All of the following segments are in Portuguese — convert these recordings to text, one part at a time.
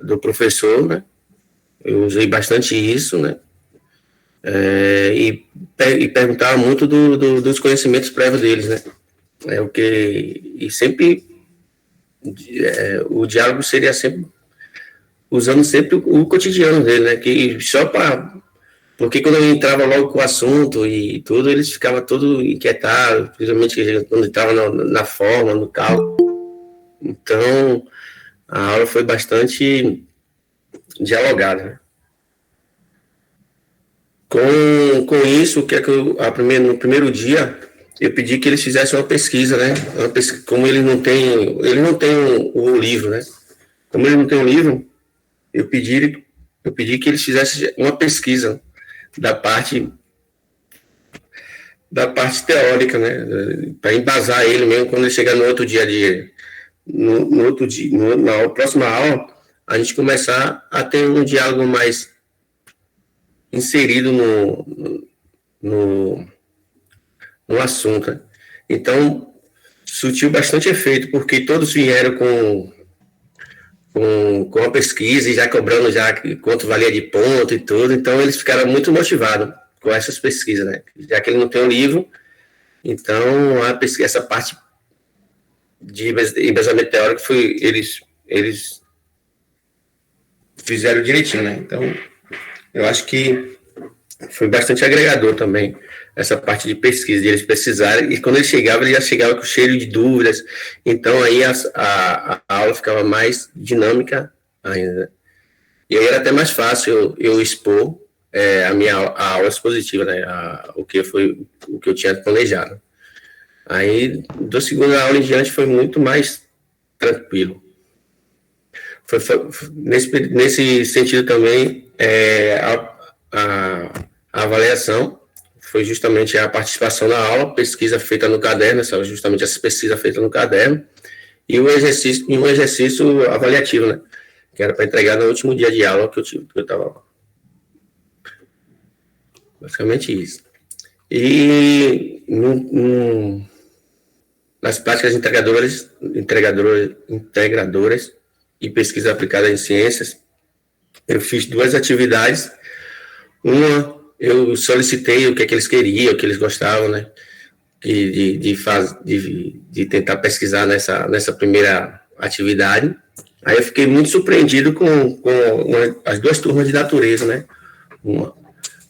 do professor, né? Eu usei bastante isso, né? E perguntava muito dos conhecimentos prévios deles, né? E sempre o diálogo seria sempre usando sempre o cotidiano dele, né? Que só para porque quando eu entrava logo com o assunto e tudo, eles ficavam todo inquietados, principalmente quando estava na forma, no cálculo. Então, a aula foi bastante dialogada, né? Com isso, que é que no primeiro dia, eu pedi que eles fizessem uma pesquisa, né? Como ele não tem o livro, né? Como ele não tem o livro, eu pedi que eles fizessem uma pesquisa da parte teórica, né? Para embasar ele mesmo quando ele chegar no outro dia no outro dia, na próxima aula, a gente começar a ter um diálogo mais inserido no, no assunto, né? Então, surtiu bastante efeito, porque todos vieram com a pesquisa e já cobrando já quanto valia de ponto e tudo, então eles ficaram muito motivados com essas pesquisas, né? Já que ele não tem o livro, então essa parte de embasamento teórico eles fizeram direitinho, né? Então, eu acho que foi bastante agregador também essa parte de pesquisa, de eles precisarem, e quando ele chegava, ele já chegava com cheio de dúvidas, então aí a aula ficava mais dinâmica ainda. E aí era até mais fácil eu expor a aula expositiva, né, o que eu tinha planejado. Aí, da segunda aula em diante, foi muito mais tranquilo. Nesse sentido também, a avaliação foi justamente a participação na aula, pesquisa feita no caderno, justamente essa pesquisa feita no caderno, e um exercício avaliativo, né? Que era para entregar no último dia de aula que eu estava lá. Basicamente isso. E nas práticas integradoras e pesquisa aplicada em ciências, eu fiz 2 atividades. Uma, eu solicitei o que é que eles queriam, o que eles gostavam, né? De tentar pesquisar nessa primeira atividade. Aí eu fiquei muito surpreendido com as 2 turmas de natureza, né? Uma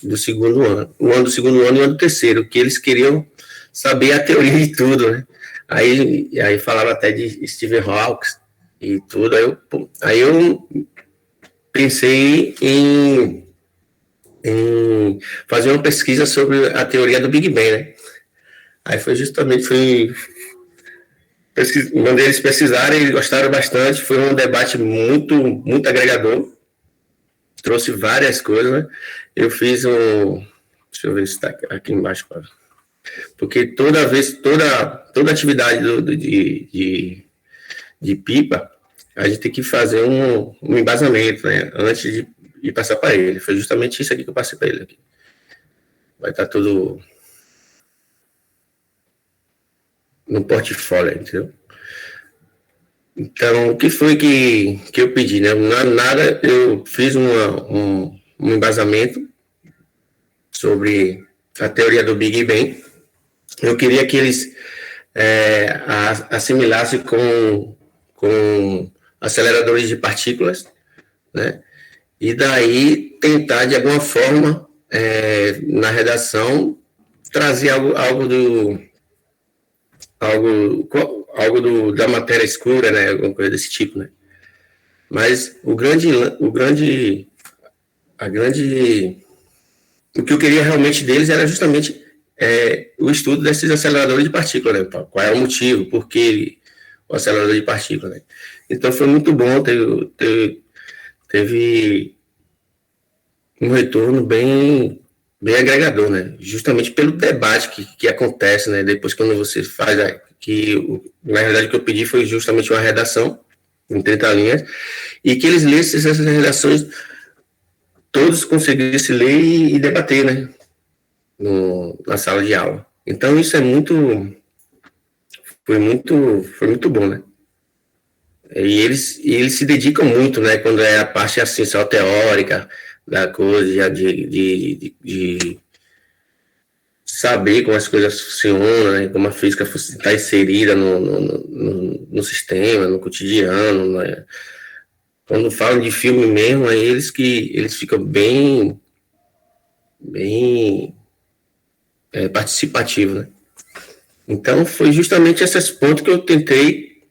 do segundo ano, do segundo ano e uma do terceiro, que eles queriam saber a teoria de tudo, né? Aí falava até de Stephen Hawking e tudo. Aí eu pensei em fazer uma pesquisa sobre a teoria do Big Bang, né? Aí mandei eles pesquisarem, eles gostaram bastante, foi um debate muito agregador, trouxe várias coisas, né? Eu fiz deixa eu ver se está aqui embaixo, porque toda atividade de pipa, a gente tem que fazer um embasamento, né? Antes de passar para ele. Foi justamente isso aqui que eu passei para ele. Aqui. Vai estar tudo no portfólio, entendeu? Então, o que foi que eu pedi, né? Nada, eu fiz um embasamento sobre a teoria do Big Bang. Eu queria que eles assimilassem com aceleradores de partículas, né? E daí tentar, de alguma forma, na redação, trazer da matéria escura, né? Alguma coisa desse tipo, né? Mas o que eu queria realmente deles era justamente o estudo desses aceleradores de partículas, né? Qual é o motivo, por que o acelerador de partículas, né? Então foi muito bom, teve um retorno bem agregador, né? Justamente pelo debate que acontece, né? Depois quando você faz na verdade o que eu pedi foi justamente uma redação em 30 linhas e que eles lessem essas redações, todos conseguissem ler e debater, né? Na sala de aula. Então isso foi muito bom, né? E eles se dedicam muito, né? Quando é a parte assim, só teórica da coisa, de saber como as coisas funcionam, né? Como a física está inserida no sistema, no cotidiano, né? Quando falam de filme mesmo, é eles ficam bem participativos, né? Então foi justamente esses pontos que eu tentei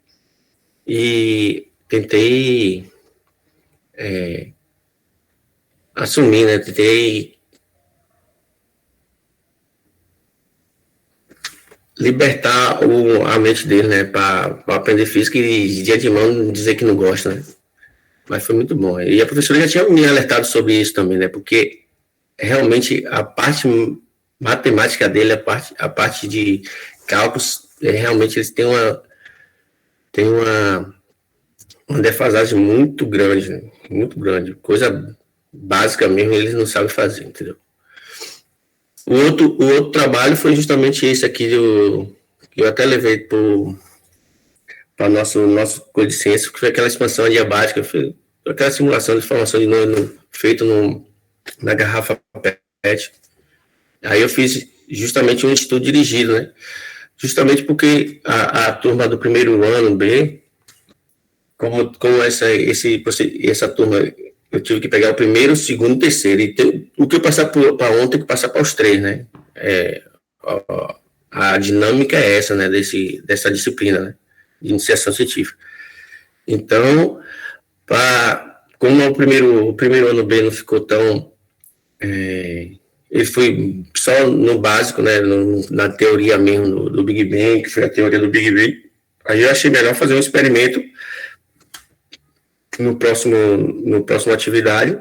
assumir, né? Tentei libertar a mente dele, né? Para aprender física e dia de mão dizer que não gosta, né? Mas foi muito bom. E a professora já tinha me alertado sobre isso também, né? Porque realmente a parte matemática dele, a parte de cálculos, realmente eles têm uma defasagem muito grande, né? Muito grande. Coisa básica mesmo, eles não sabem fazer, entendeu? O outro trabalho foi justamente esse aqui, que eu até levei para nosso cor de ciência, que foi aquela expansão adiabática, foi aquela simulação de formação de nônio feito na garrafa PET. Aí eu fiz justamente um estudo dirigido, né? Justamente porque a turma do primeiro ano B, como essa turma, eu tive que pegar o primeiro, o segundo e o terceiro. E o que eu passar para um, tem que passar para os três, né? A dinâmica é essa, né? Dessa disciplina, né? De iniciação científica. Então, como o primeiro ano B não ficou tão. Ele foi só no básico, né? Na teoria mesmo do Big Bang, que foi a teoria do Big Bang. Aí eu achei melhor fazer um experimento no próximo atividade,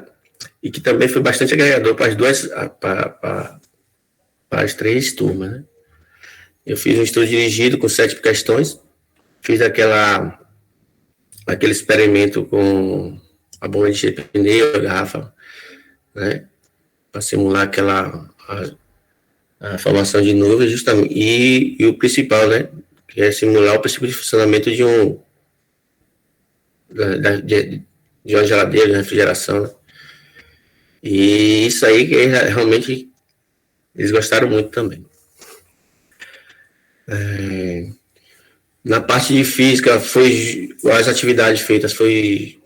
e que também foi bastante agregador para as três turmas, né? Eu fiz um estudo dirigido com 7 questões, fiz aquele experimento com a bomba de pneu, a garrafa, né? Para simular a formação de nuvens, justamente, e o principal, né? Que é simular o princípio de funcionamento de uma geladeira, de refrigeração, né? E isso aí que realmente eles gostaram muito também. Na parte de física, as atividades feitas foi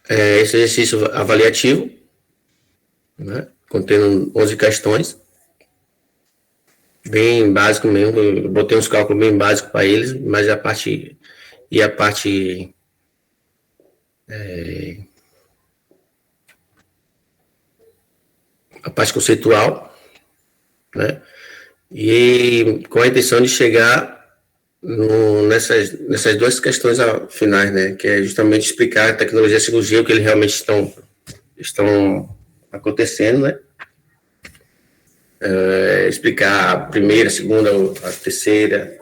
esse exercício avaliativo, né, contendo 11 questões, bem básico mesmo. Eu botei uns cálculos bem básicos para eles, mas a parte conceitual, né? E com a intenção de chegar nessas duas questões finais, né? Que é justamente explicar a tecnologia e a cirurgia, o que eles realmente estão acontecendo, né? Explicar a primeira, a segunda, a terceira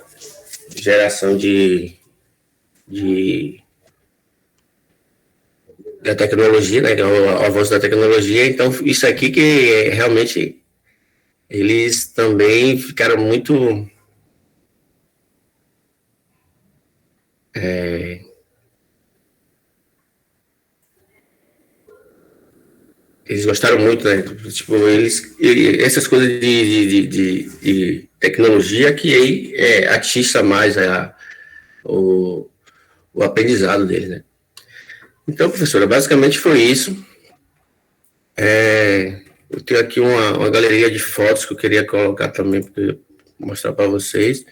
geração da tecnologia, né? O avanço da tecnologia. Então, isso aqui que realmente eles também ficaram muito eles gostaram muito, né? Tipo, essas coisas de tecnologia que aí atiça mais o, o aprendizado deles, né? Então, professora, basicamente foi isso. Eu tenho aqui uma galeria de fotos que eu queria colocar também para mostrar para vocês.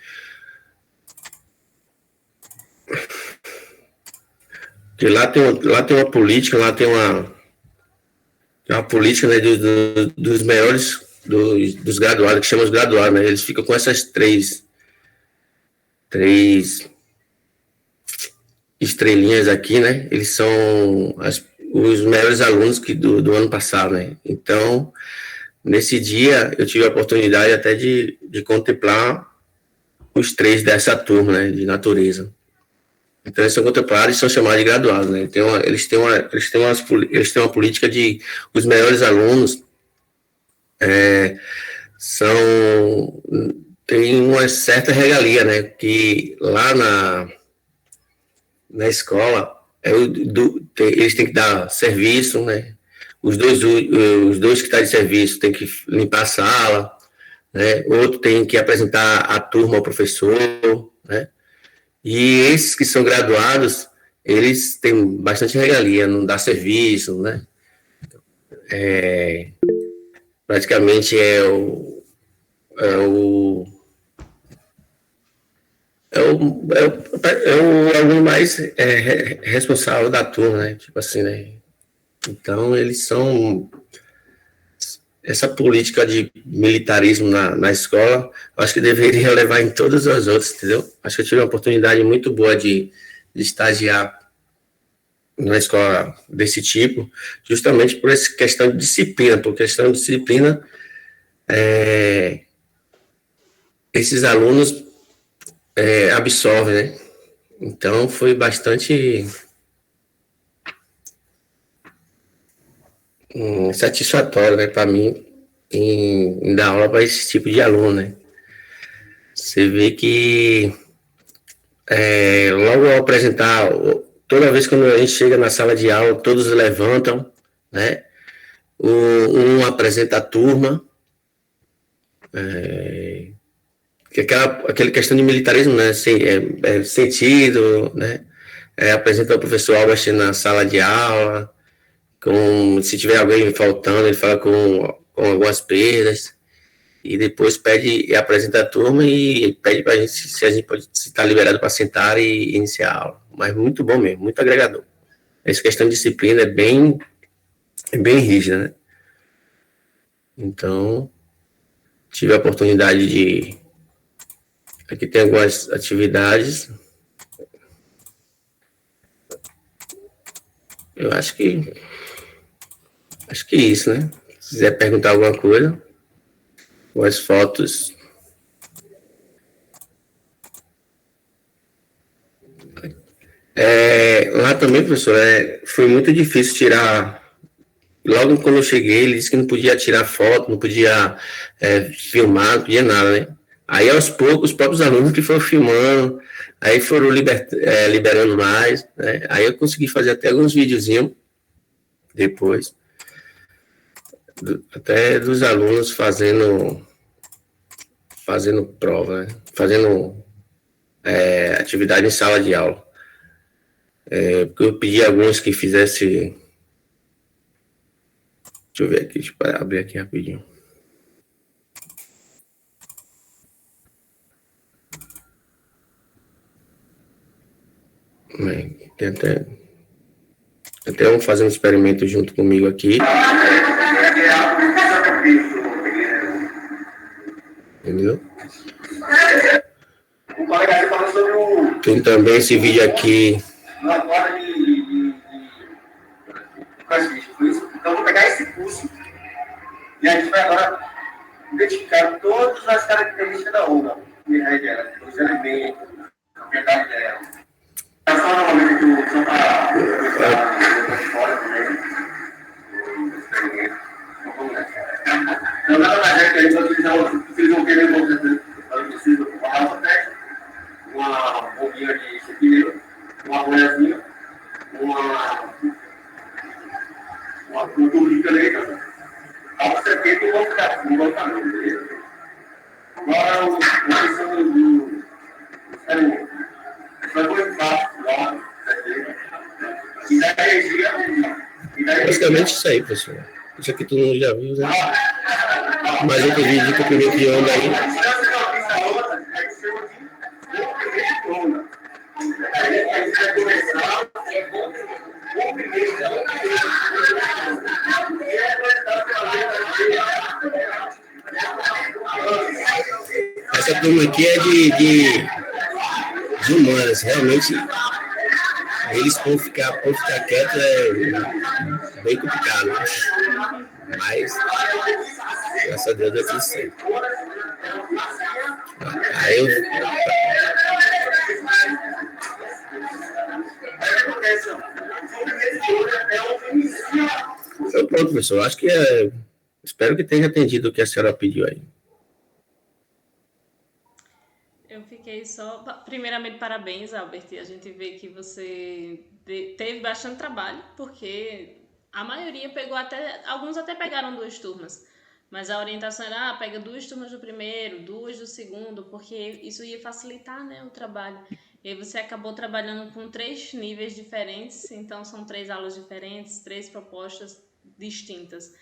Porque lá tem uma política, lá tem uma política, né, dos melhores, dos graduados, que chamam os graduados, né? Eles ficam com essas três estrelinhas aqui, né? Eles são os melhores alunos do ano passado, né? Então, nesse dia, eu tive a oportunidade até de contemplar os três dessa turma, né, de natureza. Então, eles são contemplados e são chamados de graduados, né? Eles têm uma política de os melhores alunos tem uma certa regalia, né? Que lá na escola, eles têm que dar serviço, né? Os dois que estão de serviço têm que limpar a sala, né? Outro tem que apresentar a turma ao professor, né? E esses que são graduados, eles têm bastante regalia, não dá serviço, né? Praticamente é o, é o aluno mais responsável da turma, né? Tipo assim, né? Então, eles são. Essa política de militarismo na escola, acho que deveria levar em todas as outras, entendeu? Acho que eu tive uma oportunidade muito boa de estagiar numa escola desse tipo, justamente por essa questão de disciplina, por questão de disciplina, esses alunos absorvem, né? Então, foi bastante satisfatório, né, para mim, em dar aula para esse tipo de aluno, né? Você vê que logo ao apresentar, toda vez que a gente chega na sala de aula, todos levantam, né? Um apresenta a turma, que aquela questão de militarismo, né? Sentido, né? Apresenta o professor Albert na sala de aula, se tiver alguém faltando, ele fala com algumas perdas, e depois pede e apresenta a turma e pede para a gente se a gente pode estar liberado para sentar e iniciar a aula. Mas muito bom mesmo, muito agregador. Essa questão de disciplina é bem rígida, né? Então, tive a oportunidade de. Aqui tem algumas atividades. Eu acho que. Acho que é isso, né? Se quiser perguntar alguma coisa, com as fotos. Lá também, professor, foi muito difícil tirar. Logo quando eu cheguei, ele disse que não podia tirar foto, não podia filmar, não podia nada, né? Aí, aos poucos, os próprios alunos que foram filmando, aí foram liberando mais, né? Aí eu consegui fazer até alguns videozinhos depois, até dos alunos fazendo prova, né? Fazendo atividade em sala de aula. Porque eu pedi a alguns que fizesse. Deixa eu ver aqui, deixa eu abrir aqui rapidinho. Tem até um fazendo um experimento junto comigo aqui. Entendeu? Tem também esse vídeo aqui. Então, vou pegar esse curso e a gente vai agora identificar todas as características da onda, os elementos, a propriedade dela. Só normalmente que só para então, nada mais é que a gente vai utilizar um querer precisa uma raça técnica, uma bombinha de pneu, uma boiazinha, uma tubo de caneta, a você tem que colocar no caminho, beleza? Agora, o questão do experimento. Vai começar lá, e da energia. Basicamente isso aí, pessoal. Isso aqui todo mundo já viu, né? Mais outro vídeo que eu peguei de onda aí. Essa turma aqui é de humanas, realmente. Eles por ficar quietos é bem complicado, né? Mas, graças a Deus, deu tudo certo. Aí então, pronto, pessoal. Acho que espero que tenha atendido o que a senhora pediu aí. Eu fiquei Ok, só. Primeiramente, parabéns, Albert. A gente vê que você teve bastante trabalho, porque a maioria pegou até. Alguns até pegaram duas turmas. Mas a orientação era, pega duas turmas do primeiro, duas do segundo, porque isso ia facilitar, né, o trabalho. E aí você acabou trabalhando com três níveis diferentes, então são três aulas diferentes, três propostas distintas.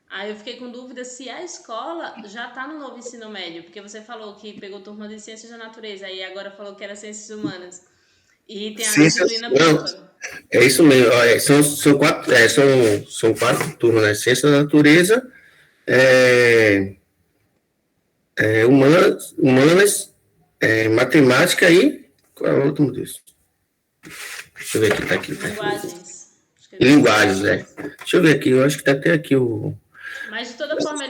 Aí eu fiquei com dúvida se a escola já está no novo ensino médio, porque você falou que pegou turma de ciências da natureza, aí agora falou que era ciências humanas. E tem a Ciências, disciplina não, dupla. é isso mesmo. São quatro turmas, né? Ciência da natureza, é, humanas, matemática e. Qual é o último disso? Deixa eu ver aqui, tá aqui. Tá aqui. Linguagens. Acho que E é linguagens, né? Deixa eu ver aqui, eu acho que tá até aqui o. Mas de toda forma,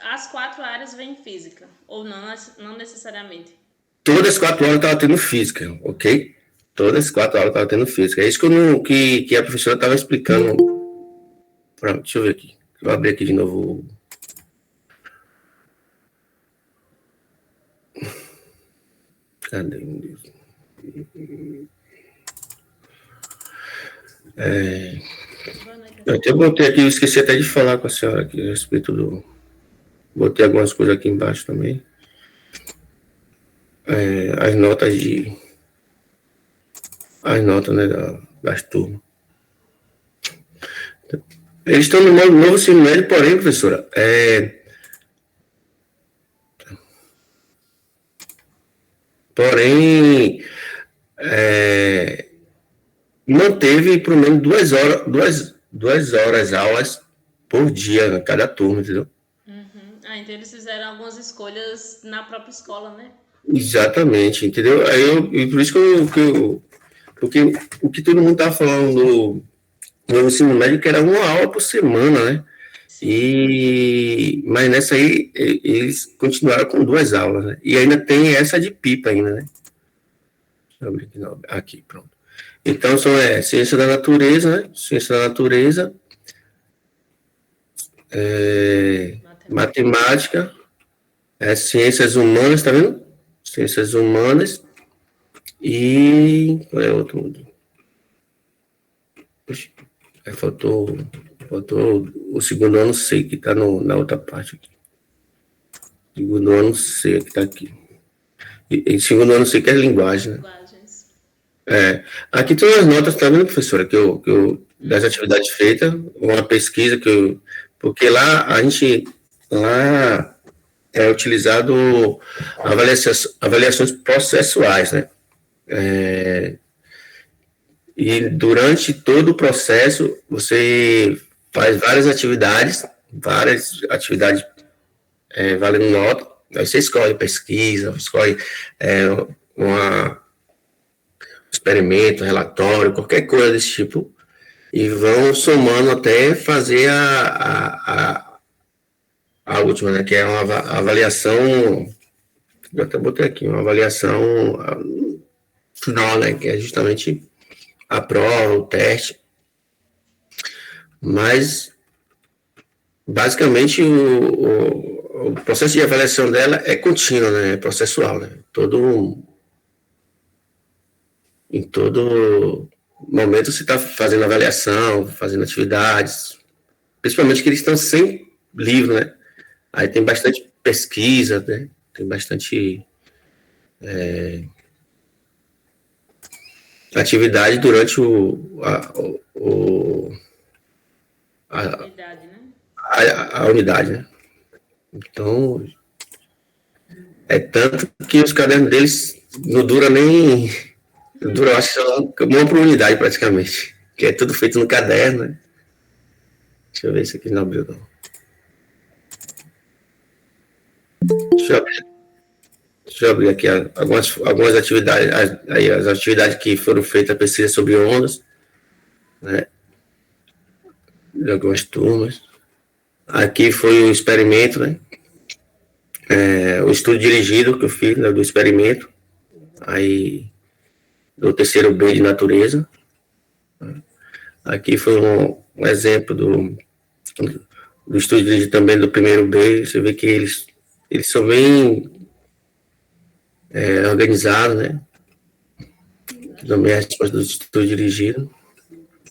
as quatro áreas vêm física, ou não, não necessariamente. Todas as 4 horas eu estava tendo física, ok? Todas as 4 horas eu estava tendo física. É isso que, eu não, que a professora estava explicando. Pronto, deixa eu ver aqui. Vou abrir aqui de novo. Cadê? Eu até botei aqui, eu esqueci até de falar com a senhora aqui a respeito do. Botei algumas coisas aqui embaixo também. As notas de. As notas, né, das turmas. Eles estão no novo ensino médio, porém, professora, porém, manteve pelo menos 2 horas, duas horas aulas por dia, né, cada turma, entendeu? Uhum. Ah, então eles fizeram algumas escolhas na própria escola, né? Exatamente, entendeu? E por isso porque o que todo mundo estava falando no ensino médio que era uma aula por semana, né? Sim. Mas nessa aí eles continuaram com 2 aulas, né? E ainda tem essa de pipa ainda, né? Deixa eu abrir aqui, não. Aqui, pronto. Então são ciência da natureza, né? Ciência da natureza, matemática, ciências humanas, tá vendo? Ciências humanas e qual é o outro? Faltou o segundo ano C, que está na outra parte aqui. Segundo ano C, que está aqui. E segundo ano C, que é linguagem, né? Linguagens. Aqui tem as notas, tá vendo, professora, das atividades feitas, uma pesquisa porque lá lá é utilizado avaliações processuais, né? E durante todo o processo, você faz várias atividades valendo nota. Aí você escolhe pesquisa, escolhe um experimento, relatório, qualquer coisa desse tipo, e vão somando até fazer a última, né? Que é uma avaliação. Eu até botei aqui, uma avaliação final, né? Que é justamente a prova, o teste. Mas, basicamente, o processo de avaliação dela é contínuo, né? É processual, né? Em todo momento você está fazendo avaliação, fazendo atividades, principalmente que eles estão sem livro, né? Aí tem bastante pesquisa, né? Tem bastante atividade durante A a, unidade, né? a unidade, né? Então, é tanto que os cadernos deles não duram nem. Dura, acho que só uma por unidade praticamente. Que é tudo feito no caderno, né? Deixa eu ver se aqui não abriu, não. Deixa eu abrir, deixa eu abrir aqui algumas atividades, as atividades que foram feitas, a pesquisa sobre ondas, né? De algumas turmas. Aqui foi o experimento, né? O estudo dirigido que eu fiz, né, do experimento. Aí, do terceiro B de natureza. Aqui foi um exemplo do estudo dirigido também do primeiro B. Você vê que eles são bem organizado, né? Também a resposta do estou dirigindo.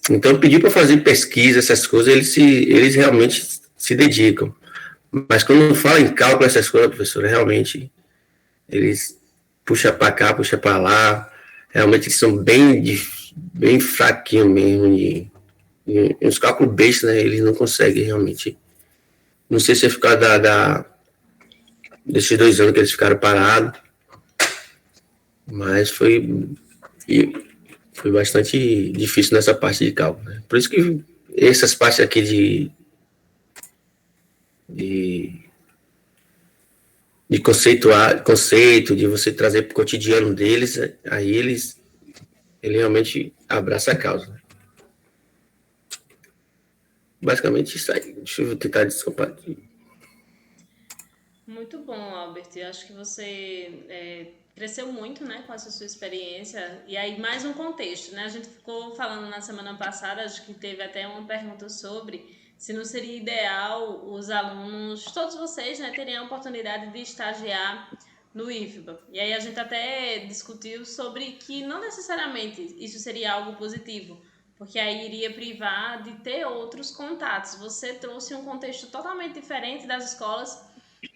Então, eu pedi para fazer pesquisa, essas coisas, eles realmente se dedicam. Mas quando fala em cálculo, essas coisas, professor, realmente eles puxam para cá, puxam para lá. Realmente eles são bem fraquinhos mesmo. E os cálculos bestas, né? Eles não conseguem realmente. Não sei se é por causa desses 2 anos que eles ficaram parados, mas foi bastante difícil nessa parte de cálculo. Né? Por isso que essas partes aqui de conceito, de você trazer para o cotidiano deles, aí ele realmente abraça a causa. Né? Basicamente isso aí. Deixa eu tentar desculpar. Muito bom, Albert. Eu acho que você cresceu muito, né, com essa sua experiência. E aí, mais um contexto, né? A gente ficou falando na semana passada, acho que teve até uma pergunta sobre se não seria ideal os alunos, todos vocês, né, terem a oportunidade de estagiar no IFBA. E aí a gente até discutiu sobre que não necessariamente isso seria algo positivo, porque aí iria privar de ter outros contatos. Você trouxe um contexto totalmente diferente das escolas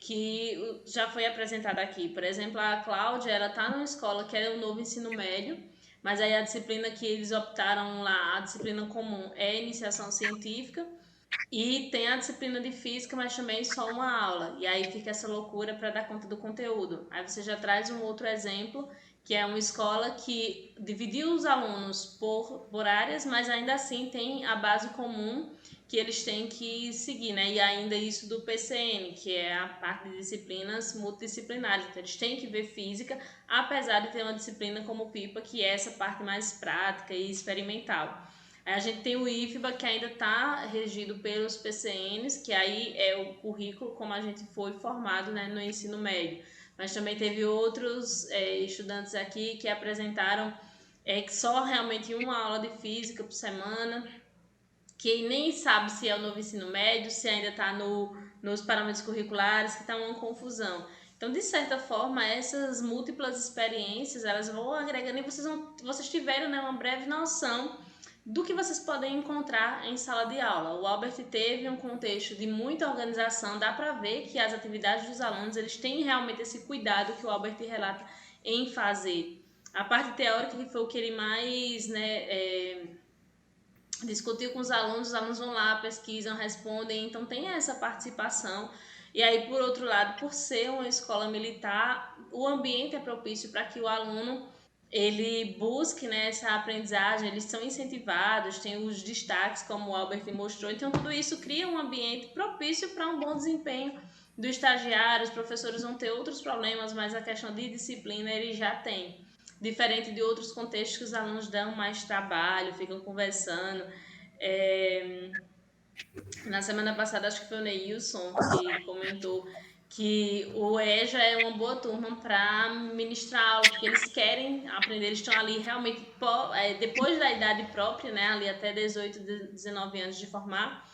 que já foi apresentada aqui. Por exemplo, a Cláudia, ela está numa escola que é o novo ensino médio, mas aí a disciplina que eles optaram lá, a disciplina comum, é iniciação científica, e tem a disciplina de física, mas também só uma aula. E aí fica essa loucura para dar conta do conteúdo. Aí você já traz um outro exemplo, que é uma escola que dividiu os alunos por áreas, mas ainda assim tem a base comum que eles têm que seguir, né? E ainda isso do PCN, que é a parte de disciplinas multidisciplinares. Então, eles têm que ver física, apesar de ter uma disciplina como PIPA, que é essa parte mais prática e experimental. Aí a gente tem o IFBA, que ainda está regido pelos PCNs, que aí é o currículo como a gente foi formado, né, no ensino médio. Mas também teve outros estudantes aqui que apresentaram que só realmente uma aula de física por semana, que nem sabe se é o novo ensino médio, se ainda está nos parâmetros curriculares, que está uma confusão. Então, de certa forma, essas múltiplas experiências, elas vão agregando e vocês tiveram, né, uma breve noção do que vocês podem encontrar em sala de aula. O Albert teve um contexto de muita organização, dá para ver que as atividades dos alunos, eles têm realmente esse cuidado que o Albert relata em fazer. A parte teórica, que foi o que ele mais, né, discutiu com os alunos vão lá, pesquisam, respondem, então tem essa participação. E aí, por outro lado, por ser uma escola militar, o ambiente é propício para que o aluno ele busque, né, essa aprendizagem, eles são incentivados, tem os destaques, como o Albert mostrou, então tudo isso cria um ambiente propício para um bom desempenho do estagiário. Os professores vão ter outros problemas, mas a questão de disciplina eles já têm. Diferente de outros contextos que os alunos dão mais trabalho, ficam conversando. Na semana passada, acho que foi o Neilson que comentou que o EJA é uma boa turma para ministrar aula, porque eles querem aprender, eles estão ali realmente depois da idade própria, né, ali até 18, 19 anos de formar,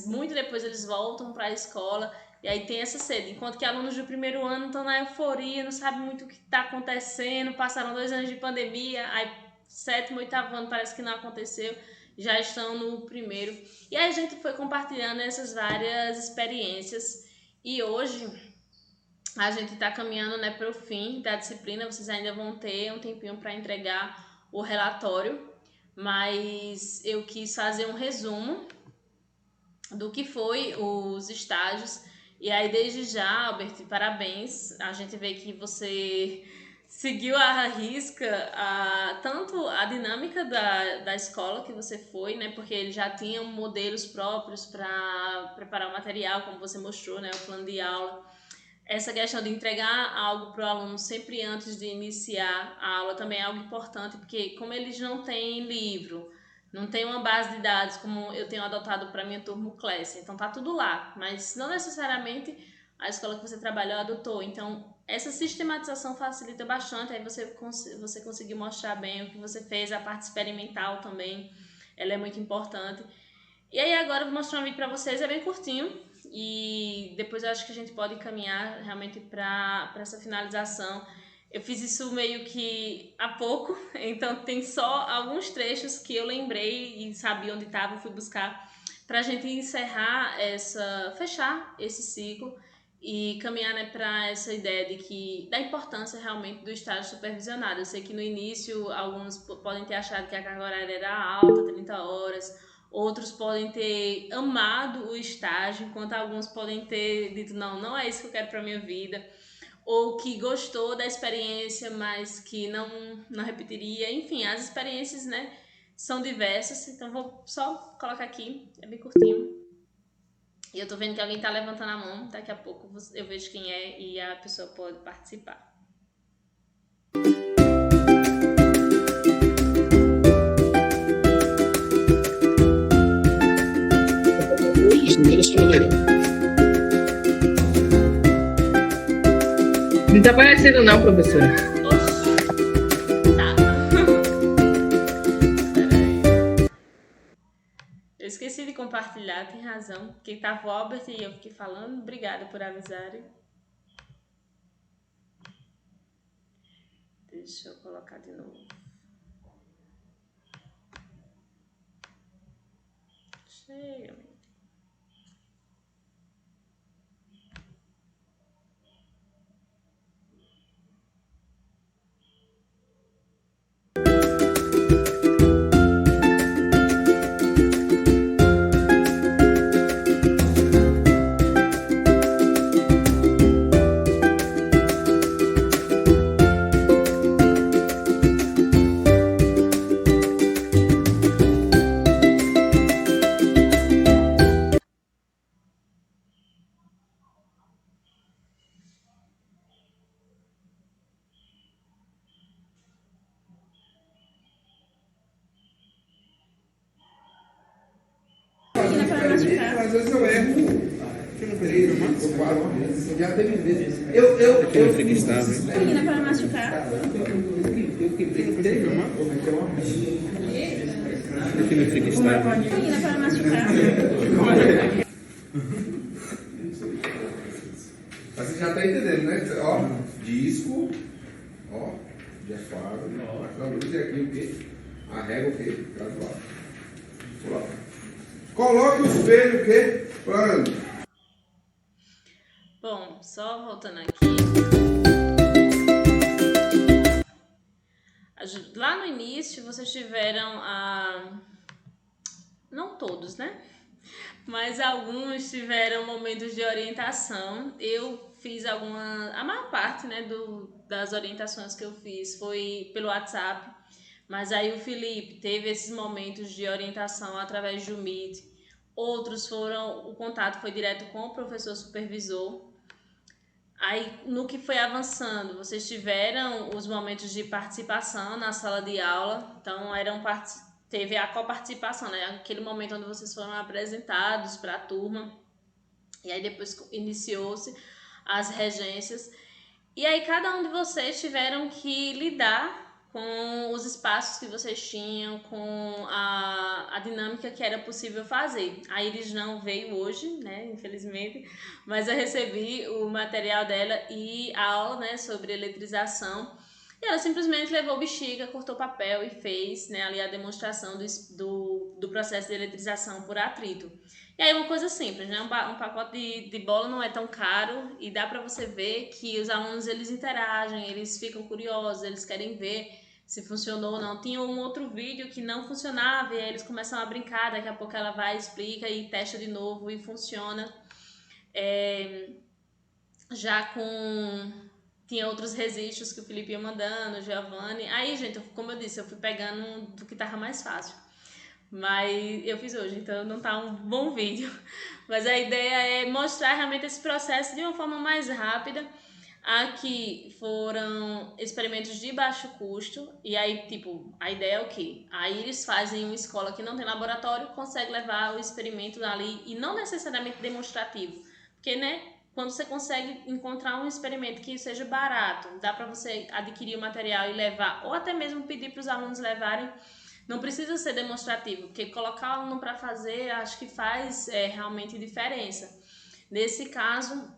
muito depois eles voltam para a escola, e aí tem essa sede, enquanto que alunos do primeiro ano estão na euforia, não sabem muito o que está acontecendo, passaram 2 anos de pandemia, aí 7º, 8º ano parece que não aconteceu, já estão no primeiro. E aí a gente foi compartilhando essas várias experiências e hoje a gente está caminhando, né, para o fim da disciplina. Vocês ainda vão ter um tempinho para entregar o relatório, mas eu quis fazer um resumo do que foi os estágios. E aí, desde já, Albert, parabéns. A gente vê que você seguiu à risca tanto a dinâmica da escola que você foi, né? Porque eles já tinham modelos próprios para preparar o material, como você mostrou, né? O plano de aula. Essa questão de entregar algo para o aluno sempre antes de iniciar a aula também é algo importante, porque como eles não têm livro, não tem uma base de dados como eu tenho adotado para minha turma o Class, então tá tudo lá, mas não necessariamente a escola que você trabalhou adotou. Então essa sistematização facilita bastante, aí você conseguir mostrar bem o que você fez, a parte experimental também, ela é muito importante. E aí agora eu vou mostrar um vídeo para vocês, é bem curtinho, e depois eu acho que a gente pode caminhar realmente para essa finalização. Eu fiz isso meio que há pouco, então tem só alguns trechos que eu lembrei e sabia onde estava, fui buscar para a gente fechar esse ciclo e caminhar, né, para essa ideia da importância realmente do estágio supervisionado. Eu sei que no início alguns podem ter achado que a carga horária era alta, 30 horas, outros podem ter amado o estágio, enquanto alguns podem ter dito, não, não é isso que eu quero para minha vida, ou que gostou da experiência, mas que não repetiria. Enfim, as experiências, né, são diversas, então vou só colocar aqui, é bem curtinho. E eu tô vendo que alguém tá levantando a mão, daqui a pouco eu vejo quem é e a pessoa pode participar. Não tá aparecendo não, professora. Tá. Eu esqueci de compartilhar, tem razão. Quem tava o Albert e eu fiquei falando. Obrigada por avisarem. Deixa eu colocar de novo. Chega. Às vezes eu erro. Já teve vezes. Eu Menina para machucar. Menina para machucar. Mas você já tá entendendo, né? Ó, disco, ó, diafragma, a luz e aqui o quê? A régua o quê? Gradual. Coloque o espelho o quê? Plano. Bom, só voltando aqui. Lá no início vocês tiveram não todos, né? Mas alguns tiveram momentos de orientação. Eu fiz a maior parte, né, das orientações que eu fiz foi pelo WhatsApp. Mas aí o Felipe teve esses momentos de orientação através do Meet. Outros o contato foi direto com o professor supervisor. Aí, no que foi avançando, vocês tiveram os momentos de participação na sala de aula. Então, teve a coparticipação, né? Aquele momento onde vocês foram apresentados para a turma. E aí, depois iniciou-se as regências. E aí, cada um de vocês tiveram que lidar com os espaços que vocês tinham, com a dinâmica que era possível fazer. A Iris não veio hoje, né, infelizmente, mas eu recebi o material dela e a aula, né, sobre eletrização. E ela simplesmente levou bexiga, cortou papel e fez, né, ali a demonstração do processo de eletrização por atrito. E aí uma coisa simples, né? Um pacote de bola não é tão caro e dá para você ver que os alunos eles interagem, eles ficam curiosos, eles querem ver se funcionou ou não. Tinha um outro vídeo que não funcionava e aí eles começam a brincar, daqui a pouco ela vai, explica e testa de novo e funciona. Já tinha outros registros que o Felipe ia mandando, o Giovanni. Aí, gente, como eu disse, eu fui pegando do que tava mais fácil. Mas eu fiz hoje, então não tá um bom vídeo. Mas a ideia é mostrar realmente esse processo de uma forma mais rápida. Aqui foram experimentos de baixo custo. E aí, tipo, a ideia é o quê? Aí eles fazem uma escola que não tem laboratório, consegue levar o experimento ali, e não necessariamente demonstrativo. Porque, né, quando você consegue encontrar um experimento que seja barato, dá para você adquirir o material e levar, ou até mesmo pedir para os alunos levarem. Não precisa ser demonstrativo, porque colocar o aluno para fazer, acho que faz realmente diferença. Nesse caso,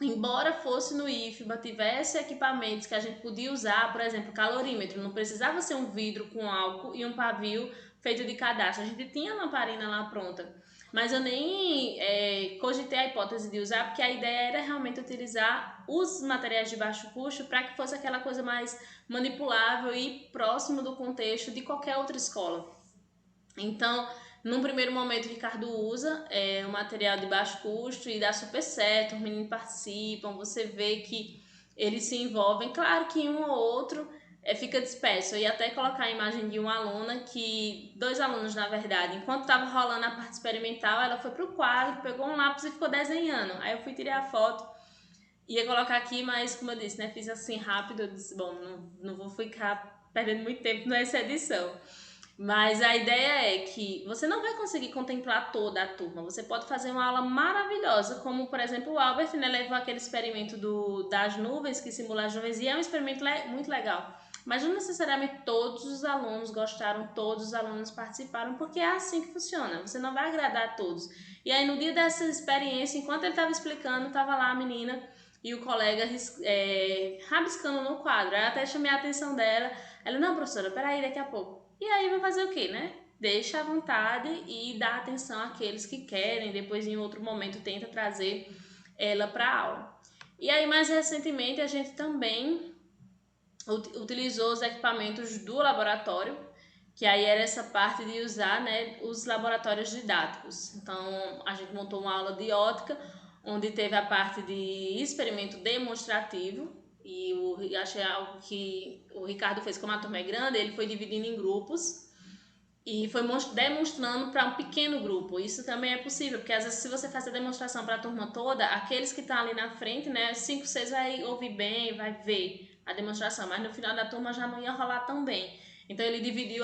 embora fosse no IFBA, tivesse equipamentos que a gente podia usar, por exemplo, calorímetro, não precisava ser um vidro com álcool e um pavio feito de cadastro. A gente tinha lamparina lá pronta, mas eu nem cogitei a hipótese de usar, porque a ideia era realmente utilizar os materiais de baixo custo para que fosse aquela coisa mais manipulável e próximo do contexto de qualquer outra escola. Então, num primeiro momento, o Ricardo usa um material de baixo custo e dá super certo, os meninos participam, você vê que eles se envolvem. Claro que um ou outro fica disperso. Eu ia até colocar a imagem de uma aluna que, 2 alunos na verdade, enquanto estava rolando a parte experimental, ela foi pro quadro, pegou um lápis e ficou desenhando. Aí eu fui tirar a foto, ia colocar aqui, mas como eu disse, né, fiz assim rápido, eu disse, bom, não vou ficar perdendo muito tempo nessa edição. Mas a ideia é que você não vai conseguir contemplar toda a turma. Você pode fazer uma aula maravilhosa, como por exemplo o Albert, né, levou aquele experimento das nuvens, que simula as nuvens, e é um experimento muito legal. Mas não necessariamente todos os alunos gostaram, todos os alunos participaram, porque é assim que funciona. Você não vai agradar a todos. E aí no dia dessa experiência, enquanto ele estava explicando, estava lá a menina e o colega rabiscando no quadro. Aí eu até chamei a atenção dela. Ela, não, professora, peraí, daqui a pouco. E aí vai fazer o quê, né? Deixa à vontade e dá atenção àqueles que querem, depois em outro momento tenta trazer ela para a aula. E aí mais recentemente a gente também utilizou os equipamentos do laboratório, que aí era essa parte de usar, né, os laboratórios didáticos. Então a gente montou uma aula de ótica, onde teve a parte de experimento demonstrativo, e eu achei algo que o Ricardo fez, como a turma é grande, ele foi dividindo em grupos e foi demonstrando para um pequeno grupo. Isso também é possível, porque às vezes se você faz a demonstração para a turma toda, aqueles que estão ali na frente, né, 5, 6 vai ouvir bem, vai ver a demonstração, mas no final da turma já não ia rolar tão bem. Então ele dividiu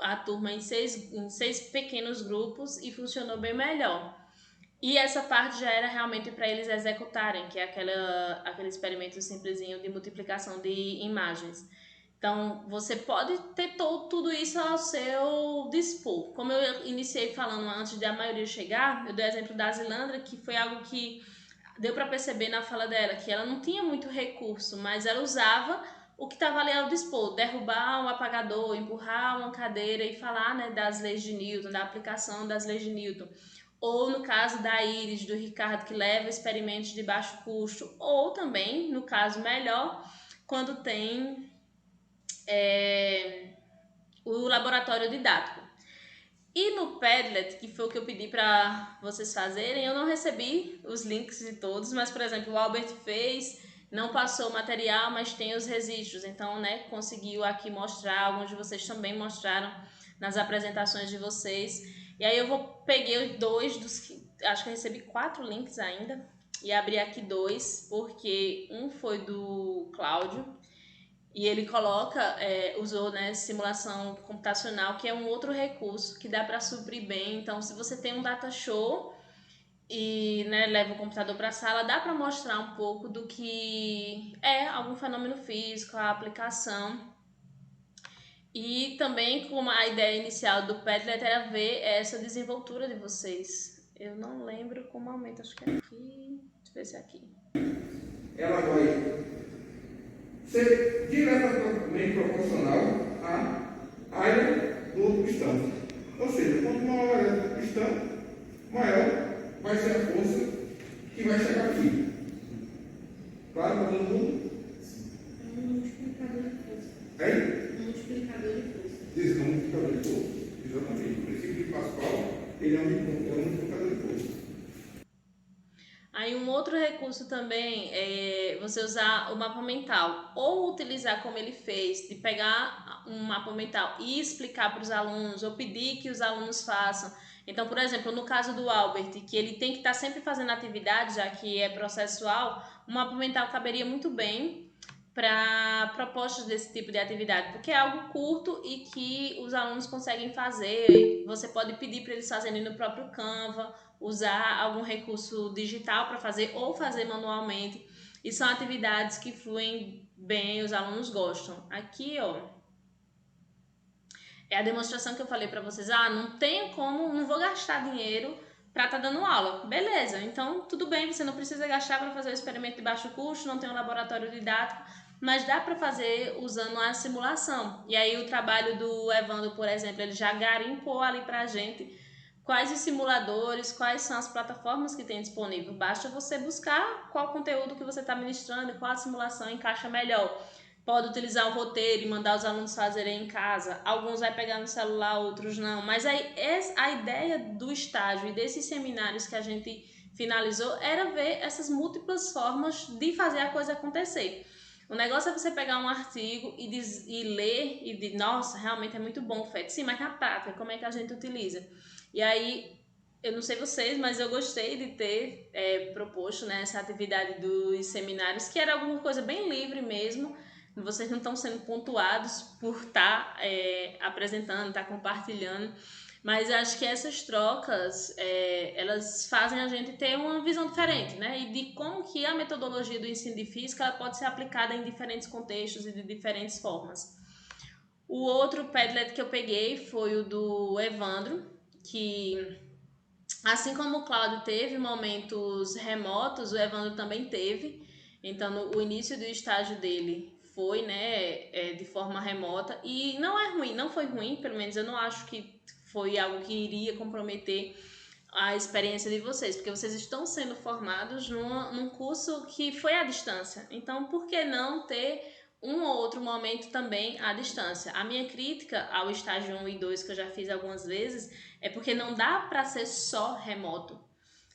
a turma em seis pequenos grupos e funcionou bem melhor. E essa parte já era realmente para eles executarem, que é aquele experimento simplesinho de multiplicação de imagens. Então, você pode ter tudo isso ao seu dispor. Como eu iniciei falando antes da maioria chegar, eu dei o exemplo da Zilandra, que foi algo que deu para perceber na fala dela, que ela não tinha muito recurso, mas ela usava o que estava ali ao dispor, derrubar um apagador, empurrar uma cadeira e falar, né, das leis de Newton, da aplicação das leis de Newton. Ou no caso da Iris, do Ricardo, que leva experimentos de baixo custo, ou também, no caso melhor, quando tem o laboratório didático. E no Padlet, que foi o que eu pedi para vocês fazerem, eu não recebi os links de todos, mas, por exemplo, o Albert fez, não passou o material, mas tem os registros. Então, né, conseguiu aqui mostrar, alguns de vocês também mostraram nas apresentações de vocês. E aí peguei os 2 dos que, acho que eu recebi 4 links ainda, e abri aqui 2, porque um foi do Cláudio, e ele usou, né, simulação computacional, que é um outro recurso que dá para suprir bem. Então, se você tem um data show e, né, leva o computador para a sala, dá para mostrar um pouco do que é algum fenômeno físico, a aplicação. E também, como a ideia inicial do Padlet era ver essa desenvoltura de vocês. Eu não lembro como aumenta, acho que é aqui. Deixa eu ver se é aqui. Ela vai ser diretamente proporcional à área do pistão. Ou seja, quanto maior a área do pistão, maior vai ser a força que vai chegar aqui. Claro para todo mundo? É um multiplicador de força. É? Um multiplicador de força. Isso, é um multiplicador de força. Exatamente. O princípio de Pascal, ele é um multiplicador de força. Aí um outro recurso também é você usar o mapa mental, ou utilizar como ele fez, de pegar um mapa mental e explicar para os alunos, ou pedir que os alunos façam. Então, por exemplo, no caso do Albert, que ele tem que estar sempre fazendo atividade, já que é processual, o mapa mental caberia muito bem para propostas desse tipo de atividade, porque é algo curto e que os alunos conseguem fazer. Você pode pedir para eles fazerem no próprio Canva, usar algum recurso digital para fazer ou fazer manualmente. E são atividades que fluem bem, os alunos gostam. Aqui, ó, é a demonstração que eu falei para vocês. Não tenho como, não vou gastar dinheiro para estar dando aula. Beleza, então tudo bem, você não precisa gastar para fazer o experimento de baixo custo, não tem um laboratório didático, mas dá para fazer usando a simulação. E aí o trabalho do Evandro, por exemplo, ele já garimpou ali para a gente quais os simuladores, quais são as plataformas que tem disponível. Basta você buscar qual conteúdo que você está ministrando e qual a simulação encaixa melhor. Pode utilizar o roteiro e mandar os alunos fazerem em casa. Alguns vai pegar no celular, outros não. Mas aí a ideia do estágio e desses seminários que a gente finalizou era ver essas múltiplas formas de fazer a coisa acontecer. O negócio é você pegar um artigo e ler e dizer, nossa, realmente é muito bom o FET. Sim, mas na prática, como é que a gente utiliza? E aí, eu não sei vocês, mas eu gostei de ter proposto, né, essa atividade dos seminários, que era alguma coisa bem livre mesmo. Vocês não estão sendo pontuados por estar apresentando, estar compartilhando. Mas acho que essas trocas, elas fazem a gente ter uma visão diferente, né? E de como que a metodologia do ensino de física ela pode ser aplicada em diferentes contextos e de diferentes formas. O outro Padlet que eu peguei foi o do Evandro, que assim como o Cláudio teve momentos remotos, o Evandro também teve. Então, o início do estágio dele foi, né, de forma remota. E não é ruim, não foi ruim, pelo menos eu não acho que foi algo que iria comprometer a experiência de vocês, porque vocês estão sendo formados num curso que foi à distância. Então, por que não ter um ou outro momento também à distância? A minha crítica ao estágio 1 e 2, que eu já fiz algumas vezes, é porque não dá para ser só remoto.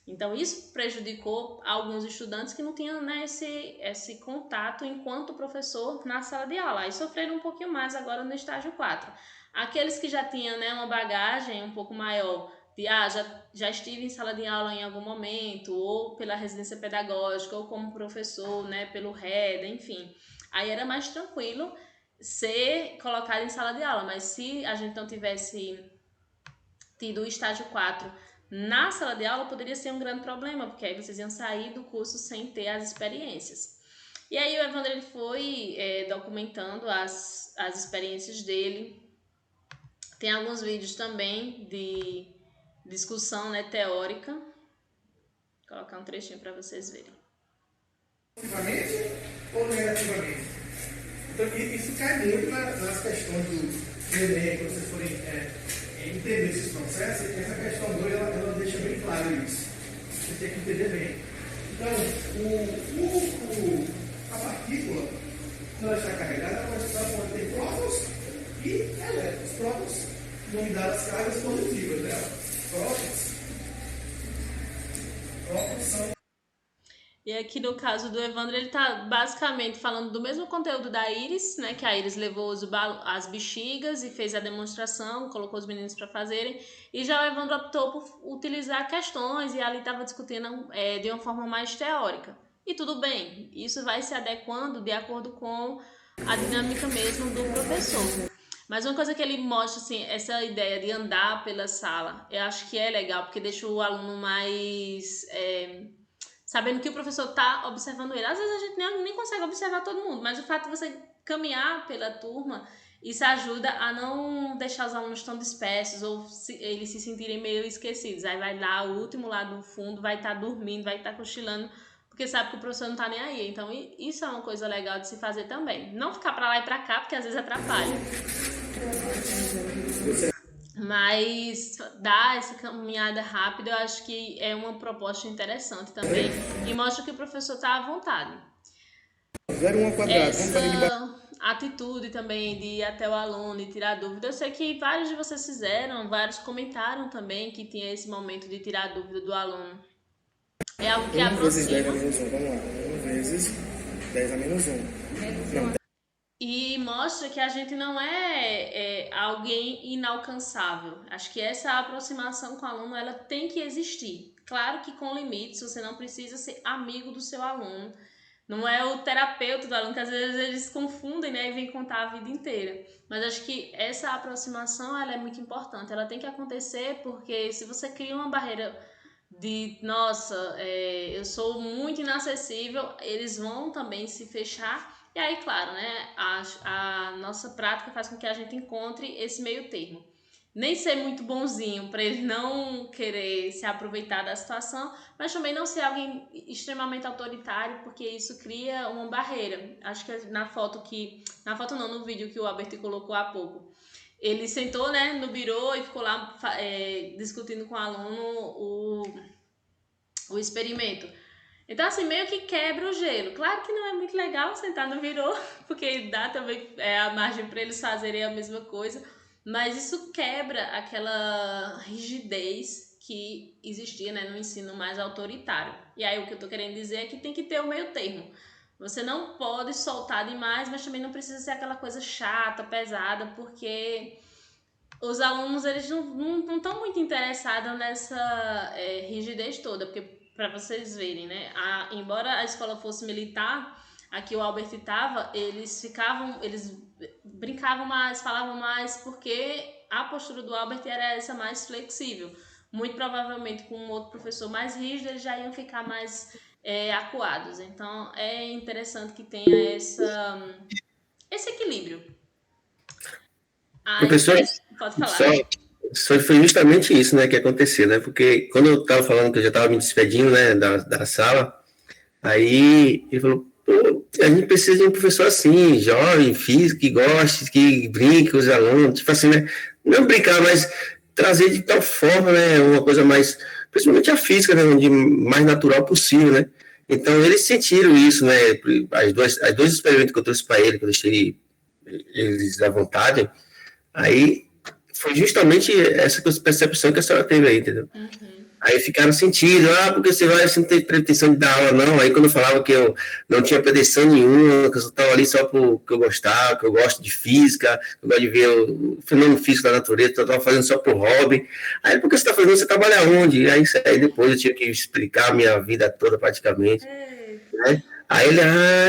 Então, isso prejudicou alguns estudantes que não tinham, né, esse contato enquanto professor na sala de aula. E sofreram um pouquinho mais agora no estágio 4. Aqueles que já tinham, né, uma bagagem um pouco maior de já estive em sala de aula em algum momento, ou pela residência pedagógica, ou como professor, né, pelo RED, enfim. Aí era mais tranquilo ser colocado em sala de aula, mas se a gente não tivesse tido o estágio 4 na sala de aula, poderia ser um grande problema, porque aí vocês iam sair do curso sem ter as experiências. E aí o Evandro ele foi documentando as experiências dele. Tem alguns vídeos também de discussão, né, teórica. Vou colocar um trechinho para vocês verem. Positivamente ou negativamente? Então, isso cai muito nas questões do Enem, quando vocês forem entender esses processos, e essa questão 2 ela deixa bem claro isso. Você tem que entender bem. Então, a partícula, quando ela está carregada, ela pode ter prótons e elétrons. Prótons vão me dar as cargas positivas dela. Prótons são. E aqui no caso do Evandro, ele tá basicamente falando do mesmo conteúdo da Iris, né? Que a Iris levou as bexigas e fez a demonstração, colocou os meninos para fazerem. E já o Evandro optou por utilizar questões e ali estava discutindo de uma forma mais teórica. E tudo bem, isso vai se adequando de acordo com a dinâmica mesmo do professor. Mas uma coisa que ele mostra, assim, essa ideia de andar pela sala, eu acho que é legal, porque deixa o aluno mais... sabendo que o professor está observando ele. Às vezes a gente nem consegue observar todo mundo, mas o fato de você caminhar pela turma, isso ajuda a não deixar os alunos tão dispersos ou eles se sentirem meio esquecidos. Aí vai lá, o último lá do fundo vai estar dormindo, vai estar cochilando, porque sabe que o professor não está nem aí. Então isso é uma coisa legal de se fazer também. Não ficar para lá e para cá, porque às vezes atrapalha. Mas dar essa caminhada rápida eu acho que é uma proposta interessante também e mostra que o professor está à vontade. 0,1 quadrado. Essa atitude também de ir até o aluno e tirar dúvida, eu sei que vários de vocês fizeram, vários comentaram também que tinha esse momento de tirar dúvida do aluno. É algo que aproxima. 1 vezes 10 a menos 1, vamos lá. 1 vezes 10 a menos 1. Não. E mostra que a gente não é alguém inalcançável. Acho que essa aproximação com o aluno ela tem que existir. Claro que com limites, você não precisa ser amigo do seu aluno. Não é o terapeuta do aluno, que às vezes eles confundem, né, e vêm contar a vida inteira. Mas acho que essa aproximação ela é muito importante. Ela tem que acontecer porque se você cria uma barreira de, nossa, eu sou muito inacessível, eles vão também se fechar. E aí, claro, né, a nossa prática faz com que a gente encontre esse meio termo. nem ser muito bonzinho, para ele não querer se aproveitar da situação, mas também não ser alguém extremamente autoritário, porque isso cria uma barreira. Acho que na foto não, no vídeo que o Albert colocou há pouco, ele sentou, né, no birô e ficou lá discutindo com o aluno o experimento. Então, assim, meio que quebra o gelo. Claro que não é muito legal sentar no birô, porque dá também a margem para eles fazerem a mesma coisa, mas isso quebra aquela rigidez que existia, né, no ensino mais autoritário. E aí o que eu tô querendo dizer é que tem que ter o meio termo. Você não pode soltar demais, mas também não precisa ser aquela coisa chata, pesada, porque os alunos eles não estão muito interessados nessa rigidez toda, porque para vocês verem, né, embora a escola fosse militar, aqui o Albert estava, eles brincavam mais, falavam mais, porque a postura do Albert era essa mais flexível. Muito provavelmente com um outro professor mais rígido, eles já iam ficar mais acuados. Então é interessante que tenha esse equilíbrio. Professor, Pode falar. só foi justamente isso, né, que aconteceu, né? Porque quando eu estava falando que eu já estava me despedindo, né, da sala, aí ele falou, pô, a gente precisa de um professor assim, jovem, físico, que goste, que brinque com os alunos, tipo assim, né? Não brincar, mas trazer de tal forma, né, uma coisa mais, principalmente a física, né, de mais natural possível, né? Então eles sentiram isso, né? As dois experimentos que eu trouxe para ele, que eu deixei eles à vontade. Aí foi justamente essa percepção que a senhora teve aí, entendeu? Aí ficaram sentindo, porque você vai, você não tem pretensão de dar aula, não. Aí quando eu falava que eu não tinha pretensão nenhuma, que eu estava ali só porque eu gostava, que eu gosto de física, eu gosto de ver o fenômeno físico da natureza, eu estava fazendo só por hobby. Aí, por que você está fazendo? Você trabalha onde? Aí depois eu tinha que explicar a minha vida toda praticamente, né? Aí ele,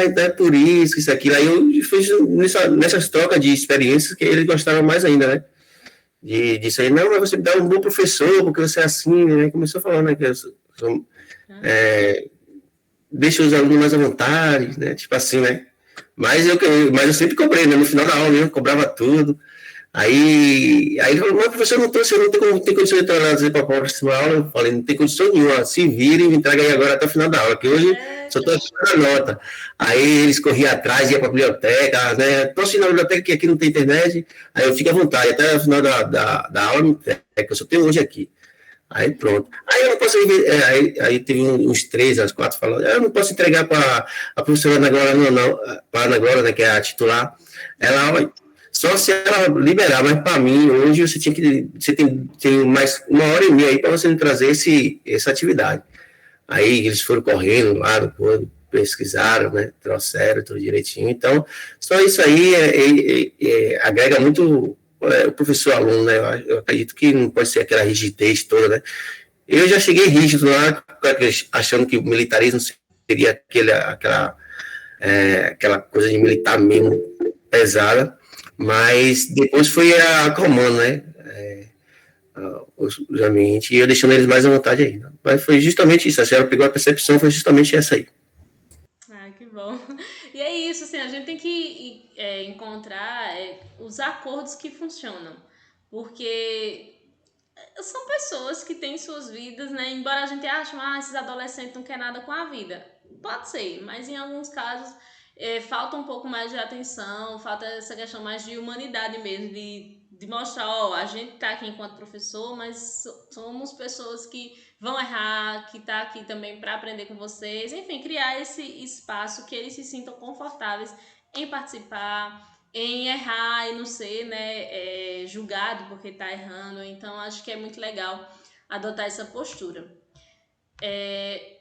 então é por isso, aquilo. Aí eu fui nessas trocas de experiências que eles gostaram mais ainda, né? Disso aí, não, mas você me dá um bom professor, porque você é assim, né? Começou falando, né? Que deixa os alunos mais à vontade, né? Tipo assim, né? Mas eu sempre cobrei, né? No final da aula eu cobrava tudo. Aí ele falou, mas professor, não tem condição de trazer para a próxima aula. Eu falei, não tem condição nenhuma, se vire e me entrega aí agora até o final da aula, que hoje só estou esperando a nota. Aí eles corriam atrás, iam para a biblioteca, né? Posso ir na biblioteca que aqui não tem internet? Aí eu fico à vontade, até o final da aula me entrega, que eu só tenho hoje aqui. Aí pronto. Aí eu não posso aí teve uns 3, 4 falando, eu não posso entregar para a professora Ana Glória, não, para a Ana Glória, né, que é a titular. Ela vai. Só se ela liberar, mas para mim, hoje você tem mais 1h30 aí para você me trazer essa atividade. Aí eles foram correndo lá, depois pesquisaram, né, trouxeram tudo direitinho. Então, só isso aí agrega muito o professor-aluno, né? Eu acredito que não pode ser aquela rigidez toda, né? Eu já cheguei rígido lá, achando que o militarismo seria aquela coisa de militar mesmo pesada. Mas depois foi acalmando, né? Os ambientes, e eu deixando eles mais à vontade aí. Mas foi justamente isso. A senhora pegou a percepção, foi justamente essa aí. Que bom. E é isso, assim, a gente tem que encontrar os acordos que funcionam. Porque são pessoas que têm suas vidas, né? Embora a gente ache, esses adolescentes não querem nada com a vida. Pode ser, mas em alguns casos falta um pouco mais de atenção, falta essa questão mais de humanidade mesmo, de mostrar, a gente tá aqui enquanto professor, mas somos pessoas que vão errar, que tá aqui também para aprender com vocês, enfim, criar esse espaço que eles se sintam confortáveis em participar, em errar e não ser, né, julgado porque tá errando. Então acho que é muito legal adotar essa postura.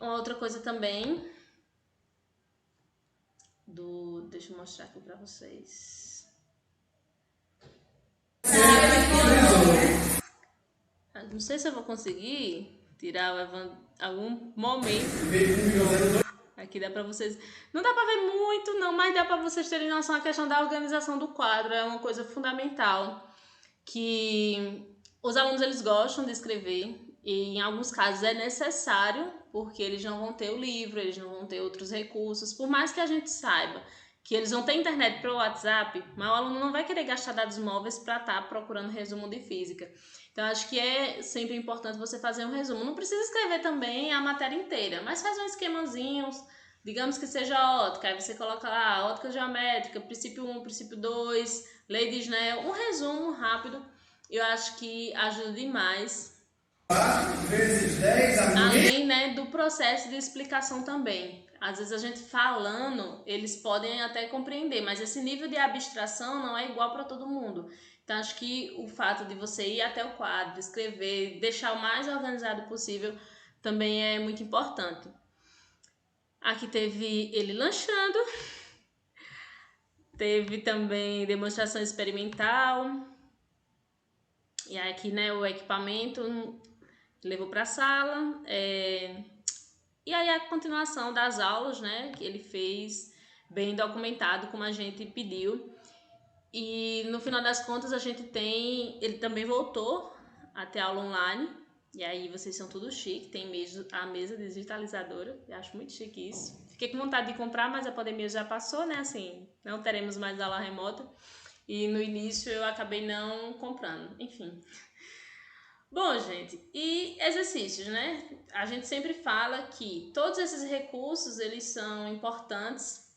Uma outra coisa também deixa eu mostrar aqui para vocês. Não sei se eu vou conseguir tirar algum momento. Aqui dá para vocês. Não dá para ver muito, não, mas dá para vocês terem noção da questão da organização do quadro. É uma coisa fundamental que os alunos eles gostam de escrever e em alguns casos é necessário, porque eles não vão ter o livro, eles não vão ter outros recursos. Por mais que a gente saiba que eles vão ter internet para o WhatsApp, mas o aluno não vai querer gastar dados móveis para estar procurando resumo de física. Então, acho que é sempre importante você fazer um resumo. Não precisa escrever também a matéria inteira, mas faz um esquemazinho, digamos que seja ótica, aí você coloca lá ótica geométrica, princípio 1, princípio 2, lei de Snell, um resumo rápido, eu acho que ajuda demais. 4 vezes 10 a Além, né, do processo de explicação também. Às vezes a gente falando, eles podem até compreender, mas esse nível de abstração não é igual para todo mundo. Então, acho que o fato de você ir até o quadro, escrever, deixar o mais organizado possível, também é muito importante. Aqui teve ele lanchando, teve também demonstração experimental, e aqui, né, o equipamento levou para a sala, e aí a continuação das aulas, né, que ele fez bem documentado, como a gente pediu. E no final das contas ele também voltou a ter aula online, e aí vocês são tudo chique, tem a mesa digitalizadora, eu acho muito chique isso. Fiquei com vontade de comprar, mas a pandemia já passou, né, assim, não teremos mais aula remota, e no início eu acabei não comprando, enfim. Bom, gente, e exercícios, né? A gente sempre fala que todos esses recursos, eles são importantes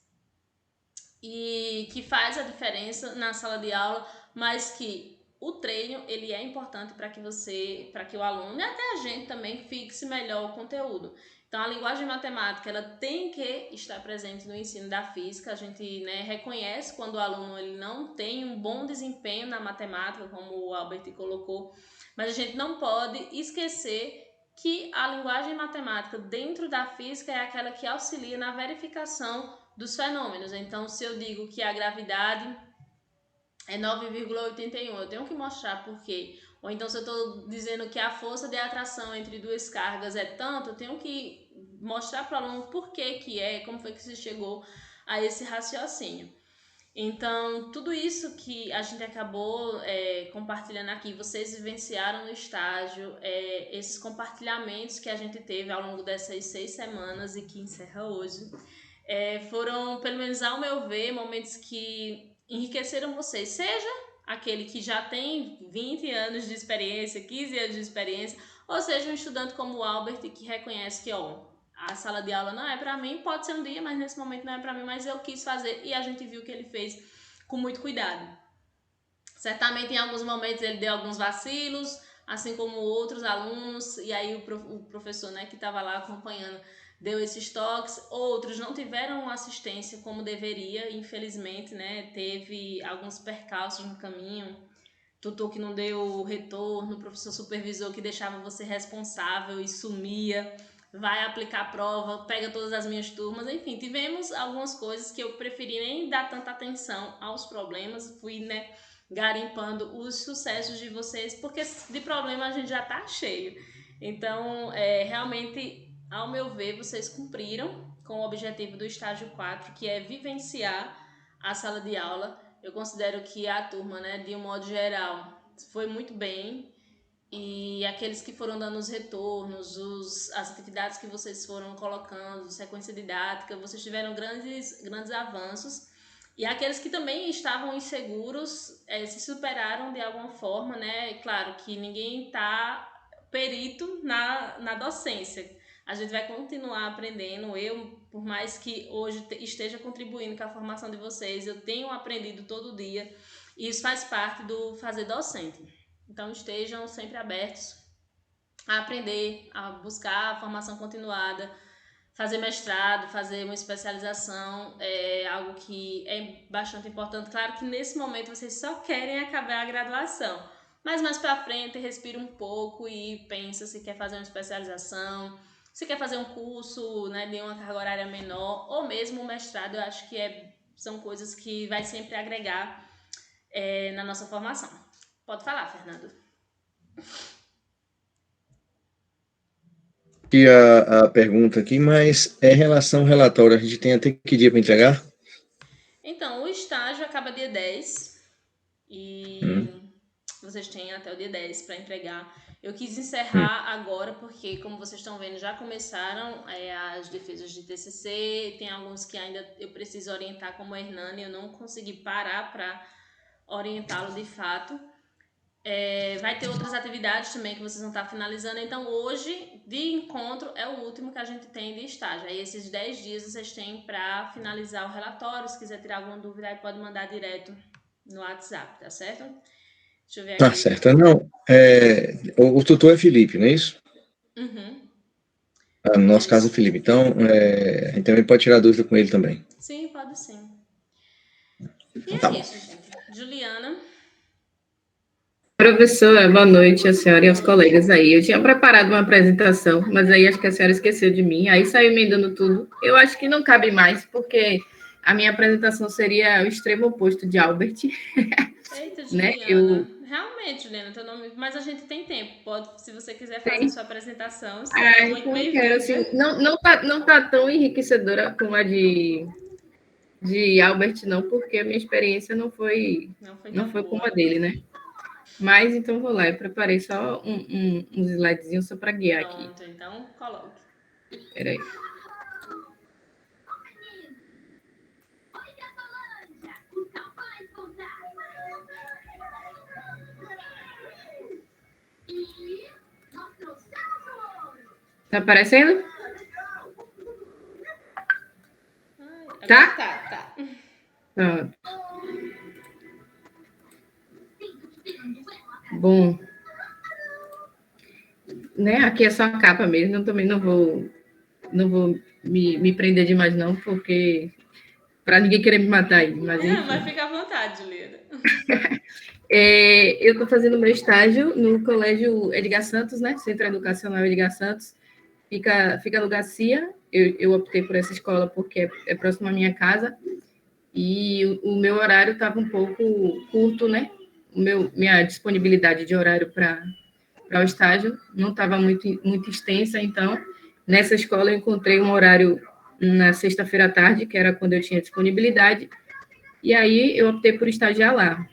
e que faz a diferença na sala de aula, mas que o treino, ele é importante para que o aluno e até a gente também fixe melhor o conteúdo. Então, a linguagem matemática, ela tem que estar presente no ensino da física. A gente, né, reconhece quando o aluno ele não tem um bom desempenho na matemática, como o Albert colocou, mas a gente não pode esquecer que a linguagem matemática dentro da física é aquela que auxilia na verificação dos fenômenos. Então, se eu digo que a gravidade é 9,81, eu tenho que mostrar por quê. Ou então, se eu estou dizendo que a força de atração entre duas cargas é tanto, eu tenho que mostrar para o aluno por que como foi que se chegou a esse raciocínio. Então, tudo isso que a gente acabou compartilhando aqui, vocês vivenciaram no estágio, esses compartilhamentos que a gente teve ao longo dessas 6 semanas e que encerra hoje, foram, pelo menos ao meu ver, momentos que enriqueceram vocês, seja aquele que já tem 20 anos de experiência, 15 anos de experiência, ou seja um estudante como o Albert que reconhece que a sala de aula não é para mim, pode ser um dia, mas nesse momento não é para mim, mas eu quis fazer e a gente viu que ele fez com muito cuidado. Certamente em alguns momentos ele deu alguns vacilos, assim como outros alunos, e aí o professor, né, que estava lá acompanhando deu esses toques, outros não tiveram assistência como deveria, infelizmente, né, teve alguns percalços no caminho, tutor que não deu retorno, professor supervisor que deixava você responsável e sumia, vai aplicar a prova, pega todas as minhas turmas, enfim, tivemos algumas coisas que eu preferi nem dar tanta atenção aos problemas, fui, né, garimpando os sucessos de vocês, porque de problema a gente já tá cheio. Então, realmente, ao meu ver, vocês cumpriram com o objetivo do estágio 4, que é vivenciar a sala de aula. Eu considero que a turma, né, de um modo geral, foi muito bem, e aqueles que foram dando os retornos, as atividades que vocês foram colocando, sequência didática, vocês tiveram grandes avanços. E aqueles que também estavam inseguros se superaram de alguma forma, né? Claro que ninguém está perito na docência. A gente vai continuar aprendendo. Eu, por mais que hoje esteja contribuindo com a formação de vocês, eu tenho aprendido todo dia. E isso faz parte do fazer docente. Então, estejam sempre abertos a aprender, a buscar a formação continuada, fazer mestrado, fazer uma especialização, é algo que é bastante importante. Claro que nesse momento vocês só querem acabar a graduação, mas mais para frente respira um pouco e pensa se quer fazer uma especialização, se quer fazer um curso, né, de uma carga horária menor, ou mesmo um mestrado. Eu acho que são coisas que vai sempre agregar na nossa formação. Pode falar, Fernando. Aqui a pergunta aqui, mas em relação ao relatório, a gente tem até que dia para entregar? Então, o estágio acaba dia 10 e vocês têm até o dia 10 para entregar. Eu quis encerrar agora porque, como vocês estão vendo, já começaram as defesas de TCC, tem alguns que ainda eu preciso orientar, como o Hernani, eu não consegui parar para orientá-lo de fato. Vai ter outras atividades também que vocês vão estar finalizando. Então, hoje, de encontro, é o último que a gente tem de estágio. Aí, esses 10 dias vocês têm para finalizar o relatório. Se quiser tirar alguma dúvida, aí pode mandar direto no WhatsApp, tá certo? Deixa eu ver aqui. Tá certo. Não, o tutor é Felipe, não é isso? Uhum. No nosso caso é Felipe. Então, a gente também pode tirar dúvida com ele também. Sim, pode sim. E Então, tá bom. isso, gente. Juliana. Professora, boa noite, a senhora e aos colegas aí. Eu tinha preparado uma apresentação, mas aí acho que a senhora esqueceu de mim, aí saiu emendando tudo. Eu acho que não cabe mais, porque a minha apresentação seria o extremo oposto de Albert. Eita, Né? Juliana. Realmente, Juliana, teu nome. Mas a gente tem tempo. Pode, se você quiser fazer sua apresentação, você é muito Então eu bem-vinda. quero, assim, não tá tão enriquecedora como a de Albert, não, porque a minha experiência não foi como a dele, né? Mas então vou lá, eu preparei só uns slidezinhos só para guiar aqui. Pronto, então coloque. Peraí. Tá aparecendo? Tá? Tá. Pronto. Bom, né? Aqui é só a capa mesmo. Eu também não vou me prender demais não, porque para ninguém querer me matar aí. Mas fica à vontade, Juliana. Eu estou fazendo meu estágio no Colégio Edgar Santos, né? Centro Educacional Edgar Santos. Fica no Garcia. Eu optei por essa escola porque é próximo à minha casa. E o meu horário estava um pouco curto, né? Minha disponibilidade de horário para o estágio não estava muito extensa, então, nessa escola eu encontrei um horário na sexta-feira à tarde, que era quando eu tinha disponibilidade, e aí eu optei por estagiar lá.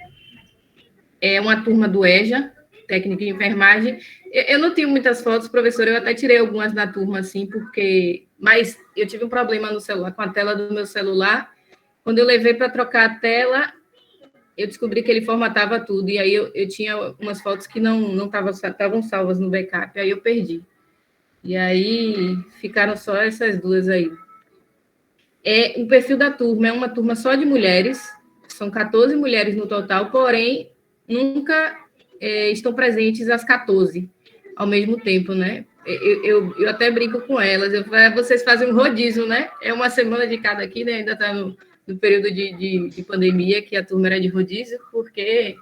É uma turma do EJA, técnica de enfermagem. Eu não tenho muitas fotos, professor, eu até tirei algumas na turma, assim, mas eu tive um problema no celular, com a tela do meu celular. Quando eu levei para trocar a tela, eu descobri que ele formatava tudo, e aí eu tinha umas fotos que não estavam salvas no backup, aí eu perdi. E aí ficaram só essas duas aí. O perfil da turma é uma turma só de mulheres, são 14 mulheres no total, porém, nunca estão presentes as 14 ao mesmo tempo, né? Eu até brinco com elas, vocês fazem um rodízio, né? É uma semana de cada aqui, né? Ainda está no período de pandemia, que a turma era de rodízio, porque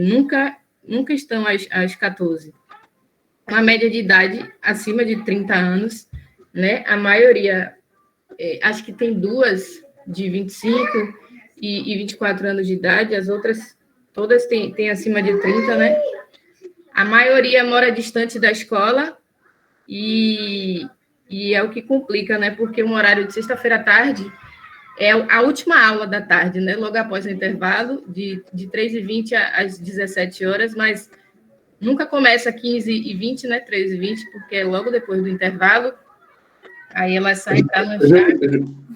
nunca estão às 14. Uma média de idade acima de 30 anos, né? A maioria, acho que tem duas de 25 e 24 anos de idade, as outras todas têm acima de 30, né? A maioria mora distante da escola e é o que complica, né? Porque um horário de sexta-feira à tarde é a última aula da tarde, né? Logo após o intervalo, de 3h20 às 17 horas, mas nunca começa 15h20, né? 13h20, porque é logo depois do intervalo. Aí ela sai para lanchar.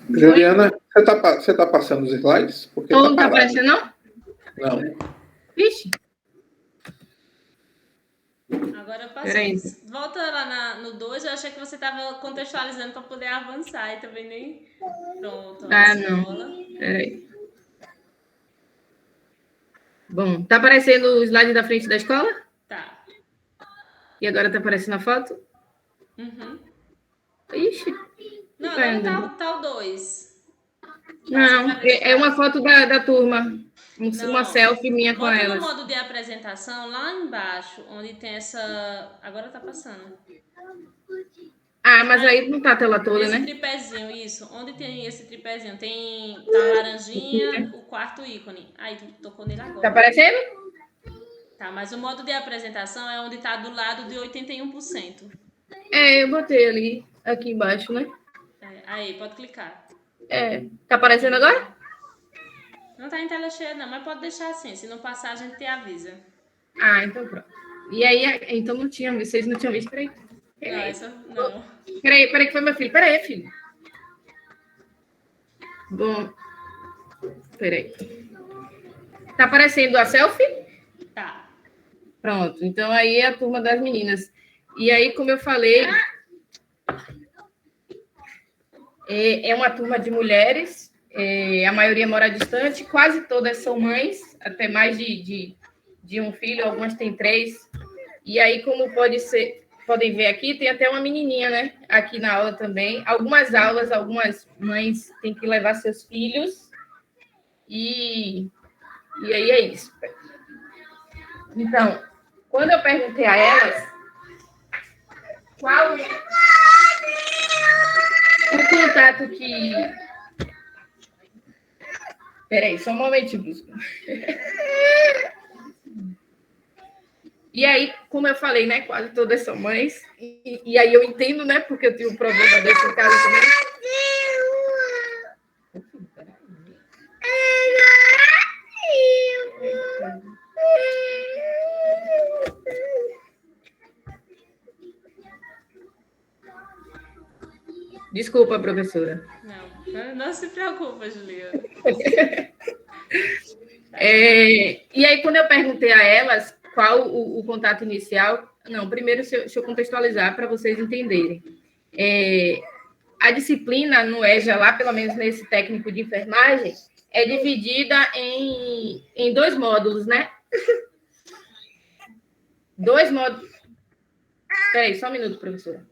Juliana, você tá passando os slides? Porque Não tá aparecendo, não? Não. Vixe. Agora eu passei. Volta lá no 2, eu achei que você estava contextualizando para poder avançar e também nem. Pronto. Não. Peraí. Bom, tá aparecendo o slide da frente da escola? Tá. E agora tá aparecendo a foto? Uhum. Ixi. Não, agora tá o 2. Não, é uma foto da turma. Uma selfie minha com elas. No modo de apresentação, lá embaixo, onde tem essa... Agora tá passando. Mas aí não tá a tela toda, esse né? Esse tripézinho, isso. Onde tem esse tripézinho? Tá a laranjinha, o quarto ícone. Aí, tu tocou nele agora. Tá aparecendo? Tá, mas o modo de apresentação é onde tá do lado de 81%. Eu botei ali, aqui embaixo, né? Aí, pode clicar. Tá aparecendo agora? Não tá em tela cheia, não, mas pode deixar assim. Se não passar, a gente te avisa. Ah, então pronto. E aí, então não tinha, vocês não tinham visto? Peraí. Não, essa não. Peraí, que foi meu filho. Peraí, filho. Bom, peraí. Tá aparecendo a selfie? Tá. Pronto. Então aí é a turma das meninas. E aí, como eu falei, é uma turma de mulheres. A maioria mora distante. Quase todas são mães, até mais de um filho. Algumas têm 3. E aí, como podem ver aqui, tem até uma menininha, né? Aqui na aula também. Algumas aulas, algumas mães têm que levar seus filhos. E aí é isso. Então, quando eu perguntei a elas qual o contato que... Peraí, só um momentinho, Brusco. E aí, como eu falei, né? Quase todas são mães. E aí eu entendo, né? Porque eu tive um problema desse em casa também. Desculpa, professora. Não se preocupa, Juliana. E aí, quando eu perguntei a elas qual o contato inicial... Não, primeiro, deixa eu contextualizar para vocês entenderem. A disciplina no EJA, lá, pelo menos nesse técnico de enfermagem, é dividida em 2 módulos, né? 2 módulos... Espera aí, só um minuto, professora.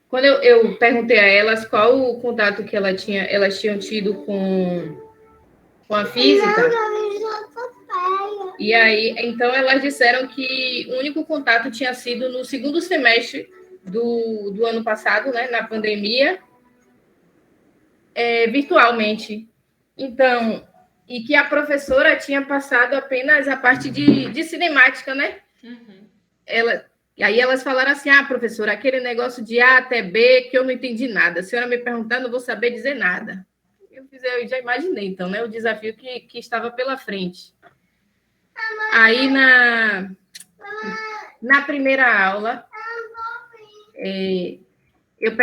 Quando eu perguntei a elas qual o contato que elas tinham tido com a física, e aí, então, elas disseram que o único contato tinha sido no 2º semestre do ano passado, né, na pandemia, virtualmente. Então, e que a professora tinha passado apenas a parte de cinemática, né? Uhum. Aí elas falaram assim, professora, aquele negócio de A até B, que eu não entendi nada. A senhora me perguntar, não vou saber dizer nada. Eu já imaginei, então, né, o desafio que estava pela frente. Aí, na primeira aula, eu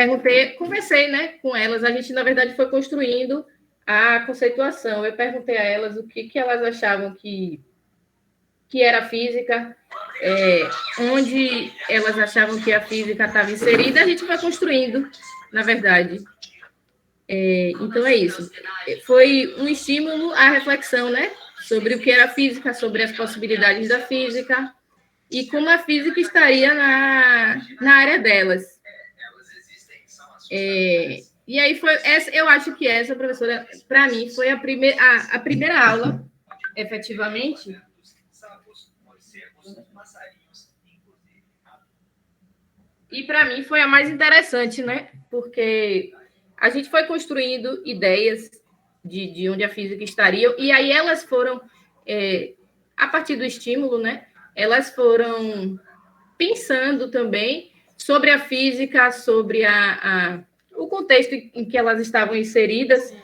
conversei, né, com elas. A gente, na verdade, foi construindo a conceituação. Eu perguntei a elas o que elas achavam que era física, onde elas achavam que a física estava inserida. A gente vai construindo, na verdade. Então, é isso. Foi um estímulo à reflexão, né, sobre o que era física, sobre as possibilidades da física e como a física estaria na área delas. E aí eu acho que essa, professora, para mim, foi a primeira aula, efetivamente. E para mim foi a mais interessante, né? Porque a gente foi construindo ideias de onde a física estaria, e aí elas foram, a partir do estímulo, né? Elas foram pensando também sobre a física, sobre o contexto em que elas estavam inseridas,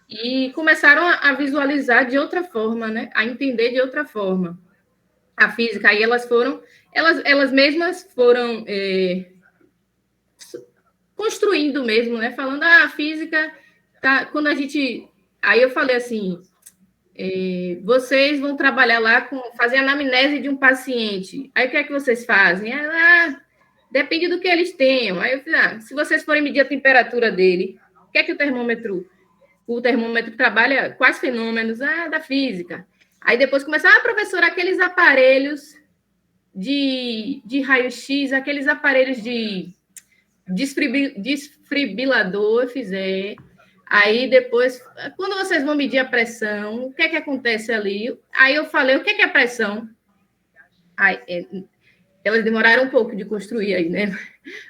e começaram a visualizar de outra forma, né? A entender de outra forma a física. Aí elas mesmas foram construindo mesmo, né? Falando, a física tá. Quando a gente. Aí eu falei assim: vocês vão trabalhar lá fazer anamnese de um paciente. Aí o que é que vocês fazem? Depende do que eles tenham. Aí eu falei, se vocês forem medir a temperatura dele, o que é que o termômetro trabalha quais fenômenos? Da física. Aí depois começa, professora, aqueles aparelhos de raio-x, aqueles aparelhos de desfibrilador, Aí depois, quando vocês vão medir a pressão, o que é que acontece ali? Aí eu falei, o que é a pressão? Elas demoraram um pouco de construir aí, né?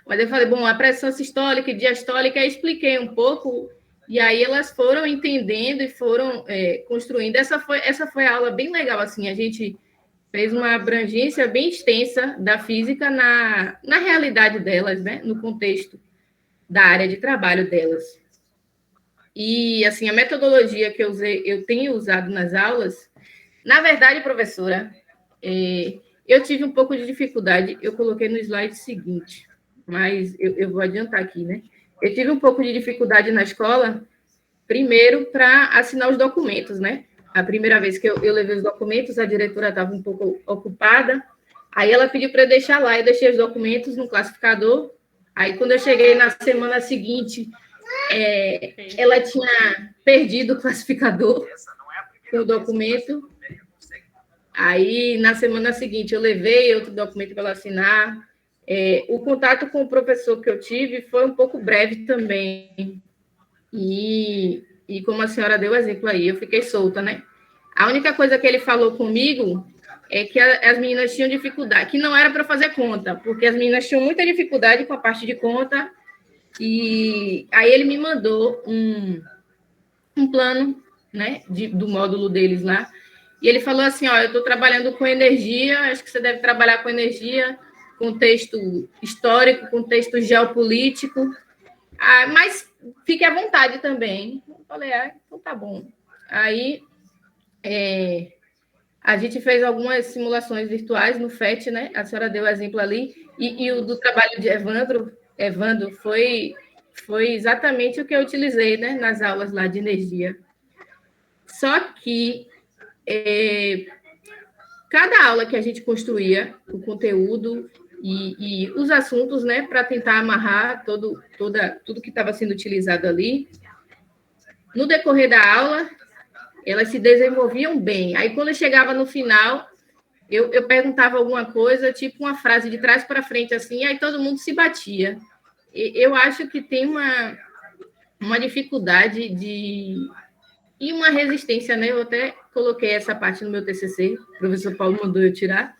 Mas eu falei, a pressão sistólica e diastólica, eu expliquei um pouco, e aí elas foram entendendo e foram construindo. Essa foi a aula bem legal, assim, a gente fez uma abrangência bem extensa da física na realidade delas, né? No contexto da área de trabalho delas. E, assim, a metodologia que eu tenho usado nas aulas, na verdade, professora, eu tive um pouco de dificuldade, eu coloquei no slide seguinte, mas eu vou adiantar aqui, né? Eu tive um pouco de dificuldade na escola, primeiro, para assinar os documentos, né? A primeira vez que eu levei os documentos, a diretora estava um pouco ocupada, aí ela pediu para eu deixar lá, eu deixei os documentos no classificador, aí quando eu cheguei na semana seguinte, ela tinha perdido o classificador com o documento, aí na semana seguinte eu levei outro documento para ela assinar, o contato com o professor que eu tive foi um pouco breve também, e como a senhora deu exemplo aí, eu fiquei solta, né? A única coisa que ele falou comigo é que as meninas tinham dificuldade, que não era para fazer conta, porque as meninas tinham muita dificuldade com a parte de conta, e aí ele me mandou um plano, né, do módulo deles lá, e ele falou assim, ó, eu estou trabalhando com energia, acho que você deve trabalhar com energia, contexto histórico, contexto geopolítico, mas fique à vontade também. Eu falei, então tá bom. Aí a gente fez algumas simulações virtuais no FET, né? A senhora deu exemplo ali, e o do trabalho de Evandro foi exatamente o que eu utilizei, né, nas aulas lá de energia. Só que cada aula que a gente construía, o conteúdo e os assuntos, né, para tentar amarrar tudo que estava sendo utilizado ali, no decorrer da aula, elas se desenvolviam bem. Aí, quando eu chegava no final, eu perguntava alguma coisa, tipo uma frase de trás para frente, assim, aí todo mundo se batia. Eu acho que tem uma dificuldade e uma resistência, né? Eu até coloquei essa parte no meu TCC, o professor Paulo mandou eu tirar,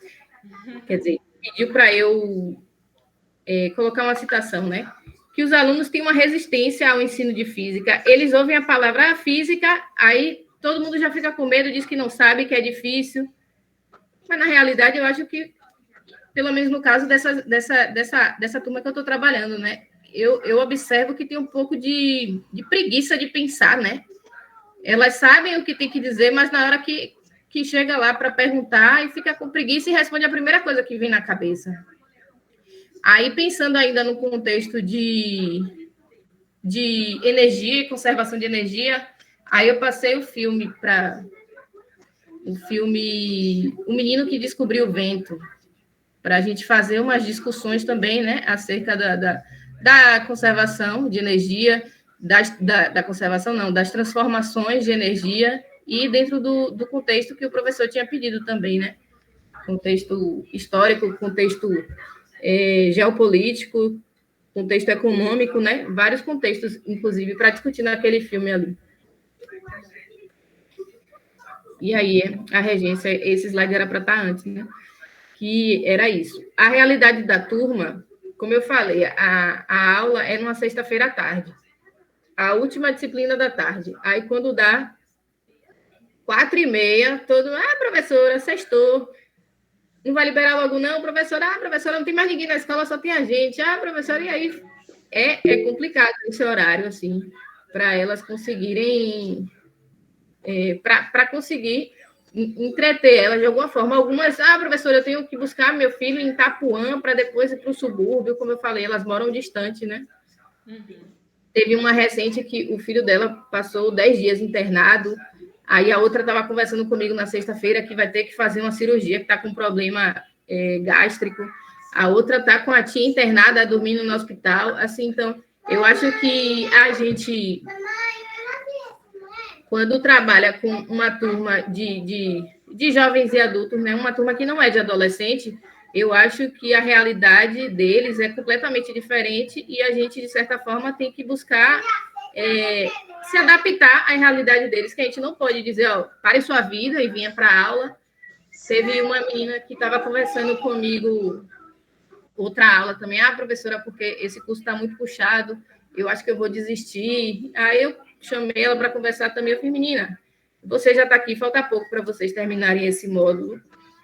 quer dizer, pediu para eu colocar uma citação, né? Que os alunos têm uma resistência ao ensino de física, eles ouvem a palavra física, aí todo mundo já fica com medo, diz que não sabe, que é difícil, mas na realidade eu acho que, pelo menos no caso dessa turma que eu estou trabalhando, né? Eu observo que tem um pouco de preguiça de pensar, né? Elas sabem o que tem que dizer, mas na hora que chega lá para perguntar, e fica com preguiça e responde a primeira coisa que vem na cabeça. Aí, pensando ainda no contexto de energia e conservação de energia, aí eu passei o filme O Menino que Descobriu o Vento, para a gente fazer umas discussões também, né, acerca da conservação de energia, da conservação não, das transformações de energia, e dentro do contexto que o professor tinha pedido também, né? Contexto histórico, contexto geopolítico, contexto econômico, né? Vários contextos, inclusive, para discutir naquele filme ali. E aí, a regência, esse slide era para estar antes, né? Que era isso. A realidade da turma, como eu falei, a aula é numa sexta-feira à tarde, a última disciplina da tarde. Aí, quando dá 4h30, professora, sextou, não vai liberar logo não, professora? Professora, não tem mais ninguém na escola, só tem a gente. Professora, e aí? É complicado esse horário, assim, para elas conseguirem, para conseguir entreter elas de alguma forma. Algumas, professora, eu tenho que buscar meu filho em Itapuã para depois ir para o subúrbio, como eu falei, elas moram distante, né? Uhum. Teve uma recente que o filho dela passou 10 dias internado, aí a outra estava conversando comigo na sexta-feira que vai ter que fazer uma cirurgia, que está com problema gástrico, a outra está com a tia internada, dormindo no hospital, assim, então, eu acho que a gente, quando trabalha com uma turma de jovens e adultos, né, uma turma que não é de adolescente, eu acho que a realidade deles é completamente diferente e a gente, de certa forma, tem que buscar se adaptar à realidade deles, que a gente não pode dizer, pare sua vida e venha para a aula. Teve uma menina que estava conversando comigo, outra aula também, professora, porque esse curso está muito puxado, eu acho que eu vou desistir. Aí eu chamei ela para conversar também, eu falei, menina, você já está aqui, falta pouco para vocês terminarem esse módulo.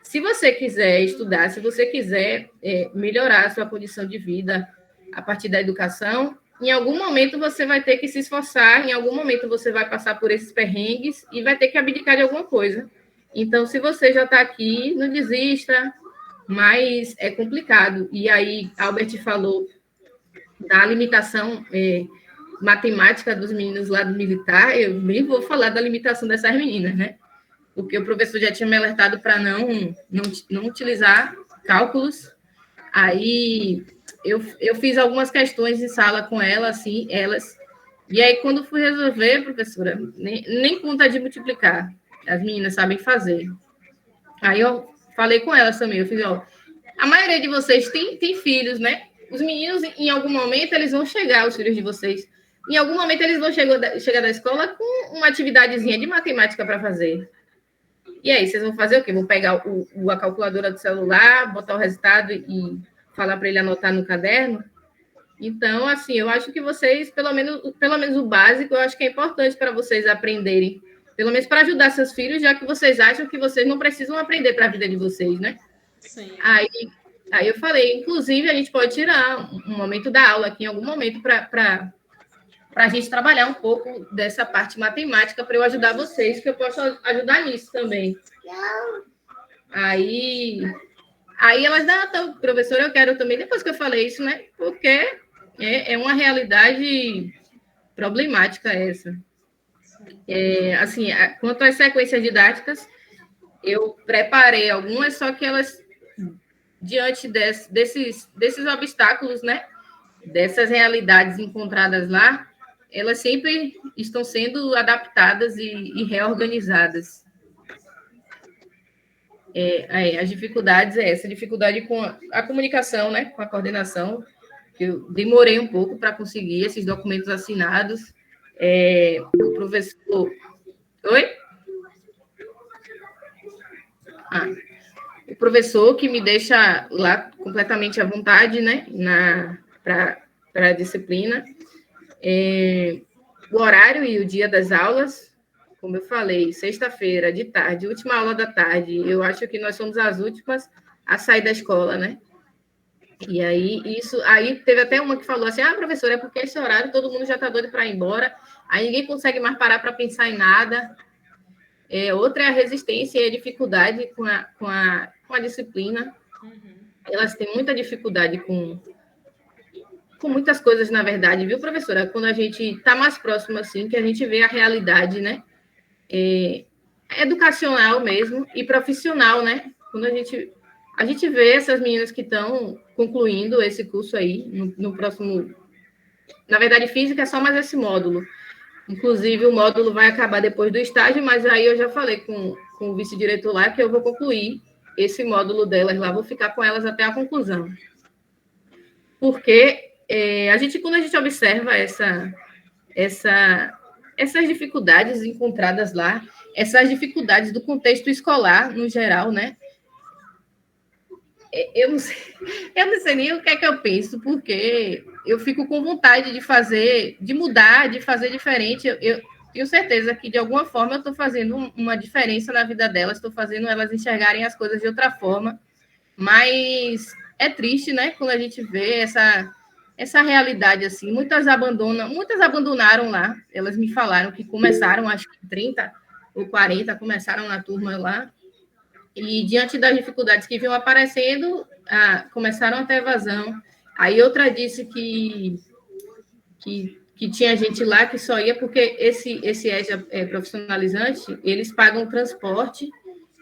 se você quiser estudar, se você quiser melhorar a sua condição de vida a partir da educação, em algum momento você vai ter que se esforçar, em algum momento você vai passar por esses perrengues e vai ter que abdicar de alguma coisa. Então, se você já está aqui, não desista, mas é complicado. E aí, Albert falou da limitação matemática dos meninos lá do militar, eu nem vou falar da limitação dessas meninas, né? Porque o professor já tinha me alertado para não utilizar cálculos. Aí eu fiz algumas questões em sala com elas, assim, e aí quando fui resolver, professora, nem conta de multiplicar, as meninas sabem fazer. Aí eu falei com elas também, eu fiz, a maioria de vocês tem filhos, né? Os meninos, em algum momento, eles vão chegar, os filhos de vocês, em algum momento eles vão chegar da escola com uma atividadezinha de matemática para fazer. E aí, vocês vão fazer o quê? Vão pegar a calculadora do celular, botar o resultado e falar para ele anotar no caderno? Então, assim, eu acho que vocês, pelo menos o básico, eu acho que é importante para vocês aprenderem, pelo menos para ajudar seus filhos, já que vocês acham que vocês não precisam aprender para a vida de vocês, né? Sim. Aí eu falei, inclusive, a gente pode tirar um momento da aula aqui, em algum momento, para a gente trabalhar um pouco dessa parte matemática para eu ajudar vocês, que eu posso ajudar nisso também. Aí elas, então, professora, eu quero também, depois que eu falei isso, né? Porque é uma realidade problemática essa. Assim, quanto às sequências didáticas, eu preparei algumas, só que elas, diante desses obstáculos, né? Dessas realidades encontradas lá, elas sempre estão sendo adaptadas e reorganizadas. As dificuldades essa dificuldade com a comunicação, né, com a coordenação, que eu demorei um pouco para conseguir esses documentos assinados. O professor... Oi? O professor que me deixa lá completamente à vontade, né, para a disciplina. O horário e o dia das aulas, como eu falei, sexta-feira, de tarde, última aula da tarde, eu acho que nós somos as últimas a sair da escola, né? E aí teve até uma que falou assim, professora, é porque esse horário todo mundo já está doido para ir embora, aí ninguém consegue mais parar para pensar em nada. Outra é a resistência e a dificuldade com a disciplina. Elas têm muita dificuldade com muitas coisas, na verdade, viu, professora? Quando a gente está mais próximo, assim, que a gente vê a realidade, né? Educacional mesmo e profissional, né? Quando a gente vê essas meninas que estão concluindo esse curso aí, no próximo... Na verdade, física é só mais esse módulo. Inclusive, o módulo vai acabar depois do estágio, mas aí eu já falei com o vice-diretor lá que eu vou concluir esse módulo delas lá, vou ficar com elas até a conclusão. Porque quando a gente observa essas dificuldades encontradas lá, essas dificuldades do contexto escolar, no geral, né? Eu não sei nem o que é que eu penso, porque eu fico com vontade de mudar, de fazer diferente. Eu tenho certeza que, de alguma forma, eu estou fazendo uma diferença na vida delas, estou fazendo elas enxergarem as coisas de outra forma, mas é triste, né, quando a gente vê essa realidade, assim, muitas abandonaram lá, elas me falaram que começaram, acho que 30 ou 40, começaram na turma lá, e diante das dificuldades que vinham aparecendo, começaram a ter evasão. Aí outra disse que tinha gente lá que só ia porque esse EJA profissionalizante, eles pagam transporte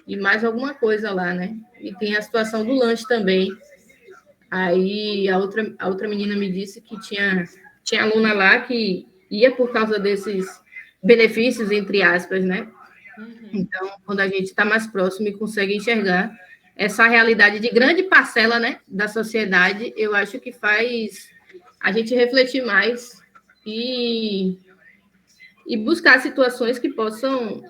e mais alguma coisa lá, né? E tem a situação do lanche também. Aí a outra menina me disse que tinha aluna lá que ia por causa desses benefícios, entre aspas, né? Então, quando a gente está mais próximo e consegue enxergar essa realidade de grande parcela, né, da sociedade, eu acho que faz a gente refletir mais e buscar situações que possam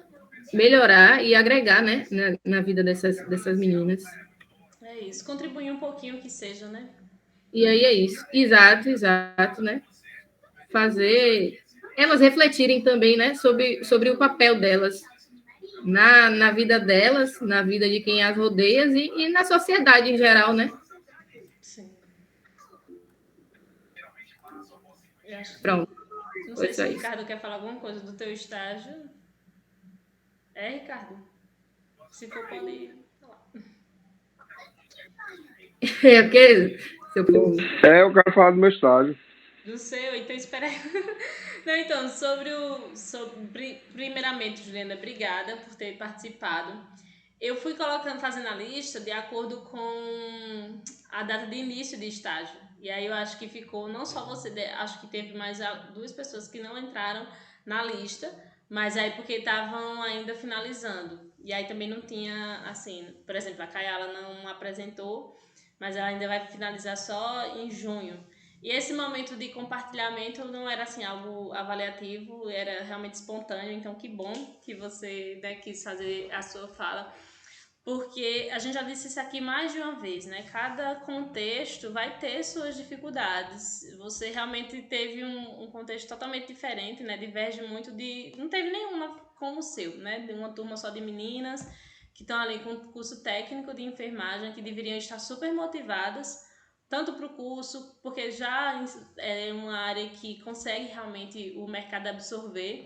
melhorar e agregar, né, na vida dessas meninas. É isso, contribuir um pouquinho que seja, né? E aí é isso, exato, né? Fazer elas refletirem também, né, sobre o papel delas na vida delas, na vida de quem as rodeia e na sociedade em geral, né? Sim. Eu acho que... Pronto. Não Foi sei só se o isso. Ricardo quer falar alguma coisa do teu estágio. Ricardo? Se for, pode falar. É porque se eu for... Eu quero falar do meu estágio. Do seu, então espera aí. Não, então, primeiramente, Juliana, obrigada por ter participado. Eu fui fazendo a lista de acordo com a data de início de estágio. E aí eu acho que ficou, não só você, acho que teve mais 2 pessoas que não entraram na lista, mas aí porque estavam ainda finalizando. E aí também não tinha, assim, por exemplo, a Kayala não apresentou, mas ela ainda vai finalizar só em junho. E esse momento de compartilhamento não era assim algo avaliativo, era realmente espontâneo, então que bom que você, né, quis fazer a sua fala, porque a gente já disse isso aqui mais de uma vez, né? Cada contexto vai ter suas dificuldades. Você realmente teve um contexto totalmente diferente, né? Diverge muito não teve nenhuma como o seu, né? De uma turma só de meninas que estão ali com curso técnico de enfermagem, que deveriam estar super motivadas, tanto para o curso, porque já é uma área que consegue realmente o mercado absorver,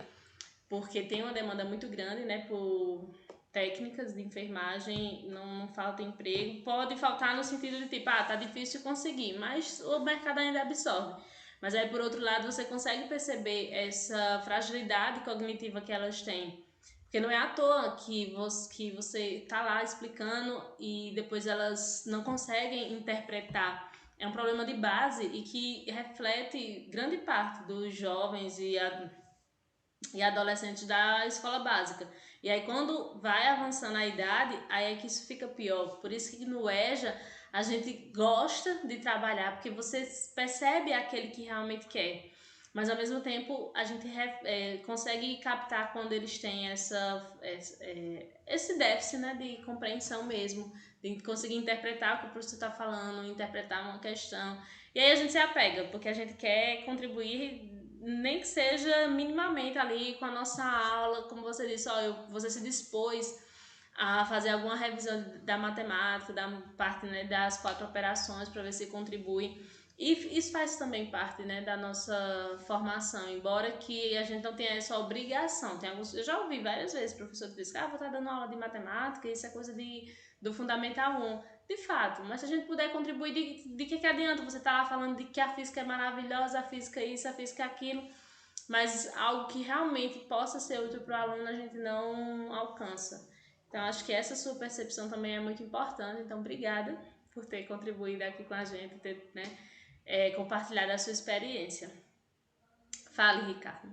porque tem uma demanda muito grande, né, por técnicas de enfermagem, não falta emprego. Pode faltar no sentido de tipo, tá difícil conseguir, mas o mercado ainda absorve. Mas aí, por outro lado, você consegue perceber essa fragilidade cognitiva que elas têm. Porque não é à toa que você tá lá explicando e depois elas não conseguem interpretar. É um problema de base e que reflete grande parte dos jovens e adolescentes da escola básica. E aí quando vai avançando a idade, aí é que isso fica pior. Por isso que no EJA a gente gosta de trabalhar, porque você percebe aquele que realmente quer. Mas ao mesmo tempo a gente consegue captar quando eles têm esse déficit, né, de compreensão mesmo, de conseguir interpretar o que o professor está falando, interpretar uma questão. E aí a gente se apega, porque a gente quer contribuir, nem que seja minimamente ali com a nossa aula, como você disse, você se dispôs a fazer alguma revisão da matemática, da parte, né, das 4 operações, para ver se contribui. E isso faz também parte, né, da nossa formação, embora que a gente não tenha essa obrigação. Eu já ouvi várias vezes o professor dizer, vou estar dando aula de matemática, isso é coisa do Fundamental 1. De fato, mas se a gente puder contribuir, de que adianta você estar lá falando de que a física é maravilhosa, a física é isso, a física é aquilo, mas algo que realmente possa ser útil para o aluno a gente não alcança. Então, acho que essa sua percepção também é muito importante. Então, obrigada por ter contribuído aqui com a gente, ter, né, compartilhado a sua experiência. Fale, Ricardo.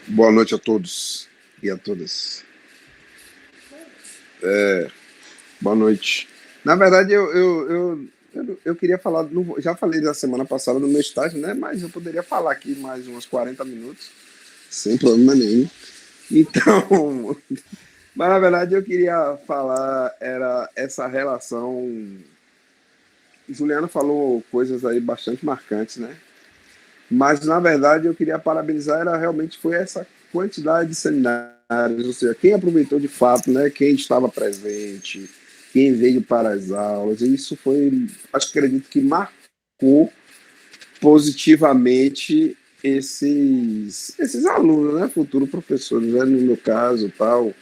Boa noite a todos e a todas. Boa noite. Na verdade, eu queria falar, já falei da semana passada do meu estágio, né? Mas eu poderia falar aqui mais uns 40 minutos, sem problema nenhum. Então, mas na verdade eu queria falar, era essa relação. Juliana falou coisas aí bastante marcantes, né? Mas na verdade eu queria parabenizar, realmente foi essa quantidade de seminários, ou seja, quem aproveitou de fato, né? Quem estava presente, quem veio para as aulas, e isso foi, acredito que marcou positivamente esses alunos, né? Futuros professores, né? No meu caso, no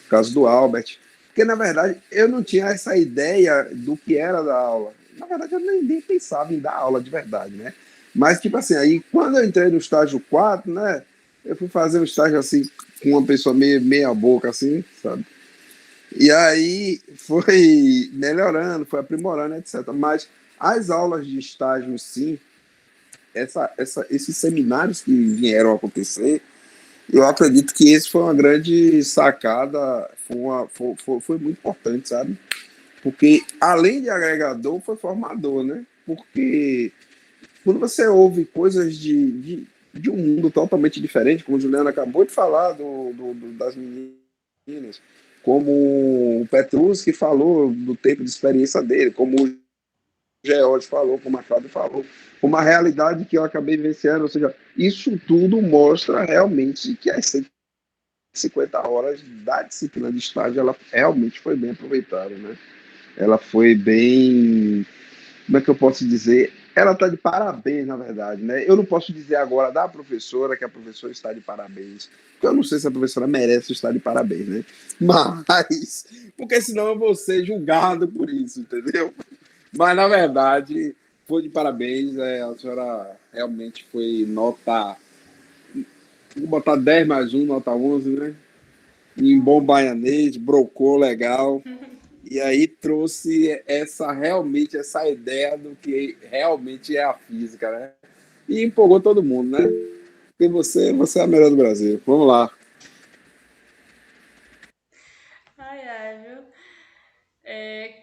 caso do Albert, porque na verdade eu não tinha essa ideia do que era da aula. Na verdade eu nem pensava em dar aula de verdade, né? Mas tipo assim, aí quando eu entrei no estágio 4, né? Eu fui fazer um estágio assim com uma pessoa meia boca assim, sabe? E aí foi melhorando, foi aprimorando, etc. Mas as aulas de estágio, sim, esses seminários que vieram a acontecer, eu acredito que esse foi uma grande sacada, foi muito importante, sabe? Porque, além de agregador, foi formador, né? Porque quando você ouve coisas de um mundo totalmente diferente, como a Juliana acabou de falar das meninas, como o Petrus que falou do tempo de experiência dele, como George falou, como o Machado falou, uma realidade que eu acabei vivenciando, ou seja, isso tudo mostra realmente que as 150 horas da disciplina de estágio, ela realmente foi bem aproveitada, né? Ela foi bem, como é que eu posso dizer? Ela está de parabéns, na verdade, né? Eu não posso dizer agora da professora que a professora está de parabéns, porque eu não sei se a professora merece estar de parabéns, né? Mas, porque senão eu vou ser julgado por isso, entendeu? Mas, na verdade, foi de parabéns. A senhora realmente foi nota. Vou botar 10 mais um, nota 11, né? Em bom baianês, brocou legal. E aí trouxe realmente essa ideia do que realmente é a física, né? E empolgou todo mundo, né? Porque você é a melhor do Brasil. Vamos lá. Ai, ai, viu?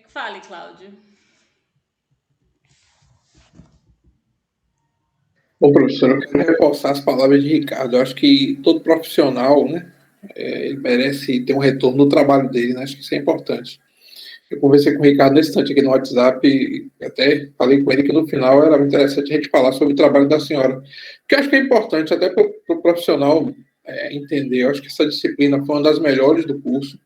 Fale, Cláudio. Bom, professor, eu quero reforçar as palavras de Ricardo. Eu acho que todo profissional, né, ele merece ter um retorno do trabalho dele, né? Acho que isso é importante. Eu conversei com o Ricardo nesse instante aqui no WhatsApp e até falei com ele que no final era interessante a gente falar sobre o trabalho da senhora. Porque eu acho que é importante até para o profissional entender. Eu acho que essa disciplina foi uma das melhores do curso.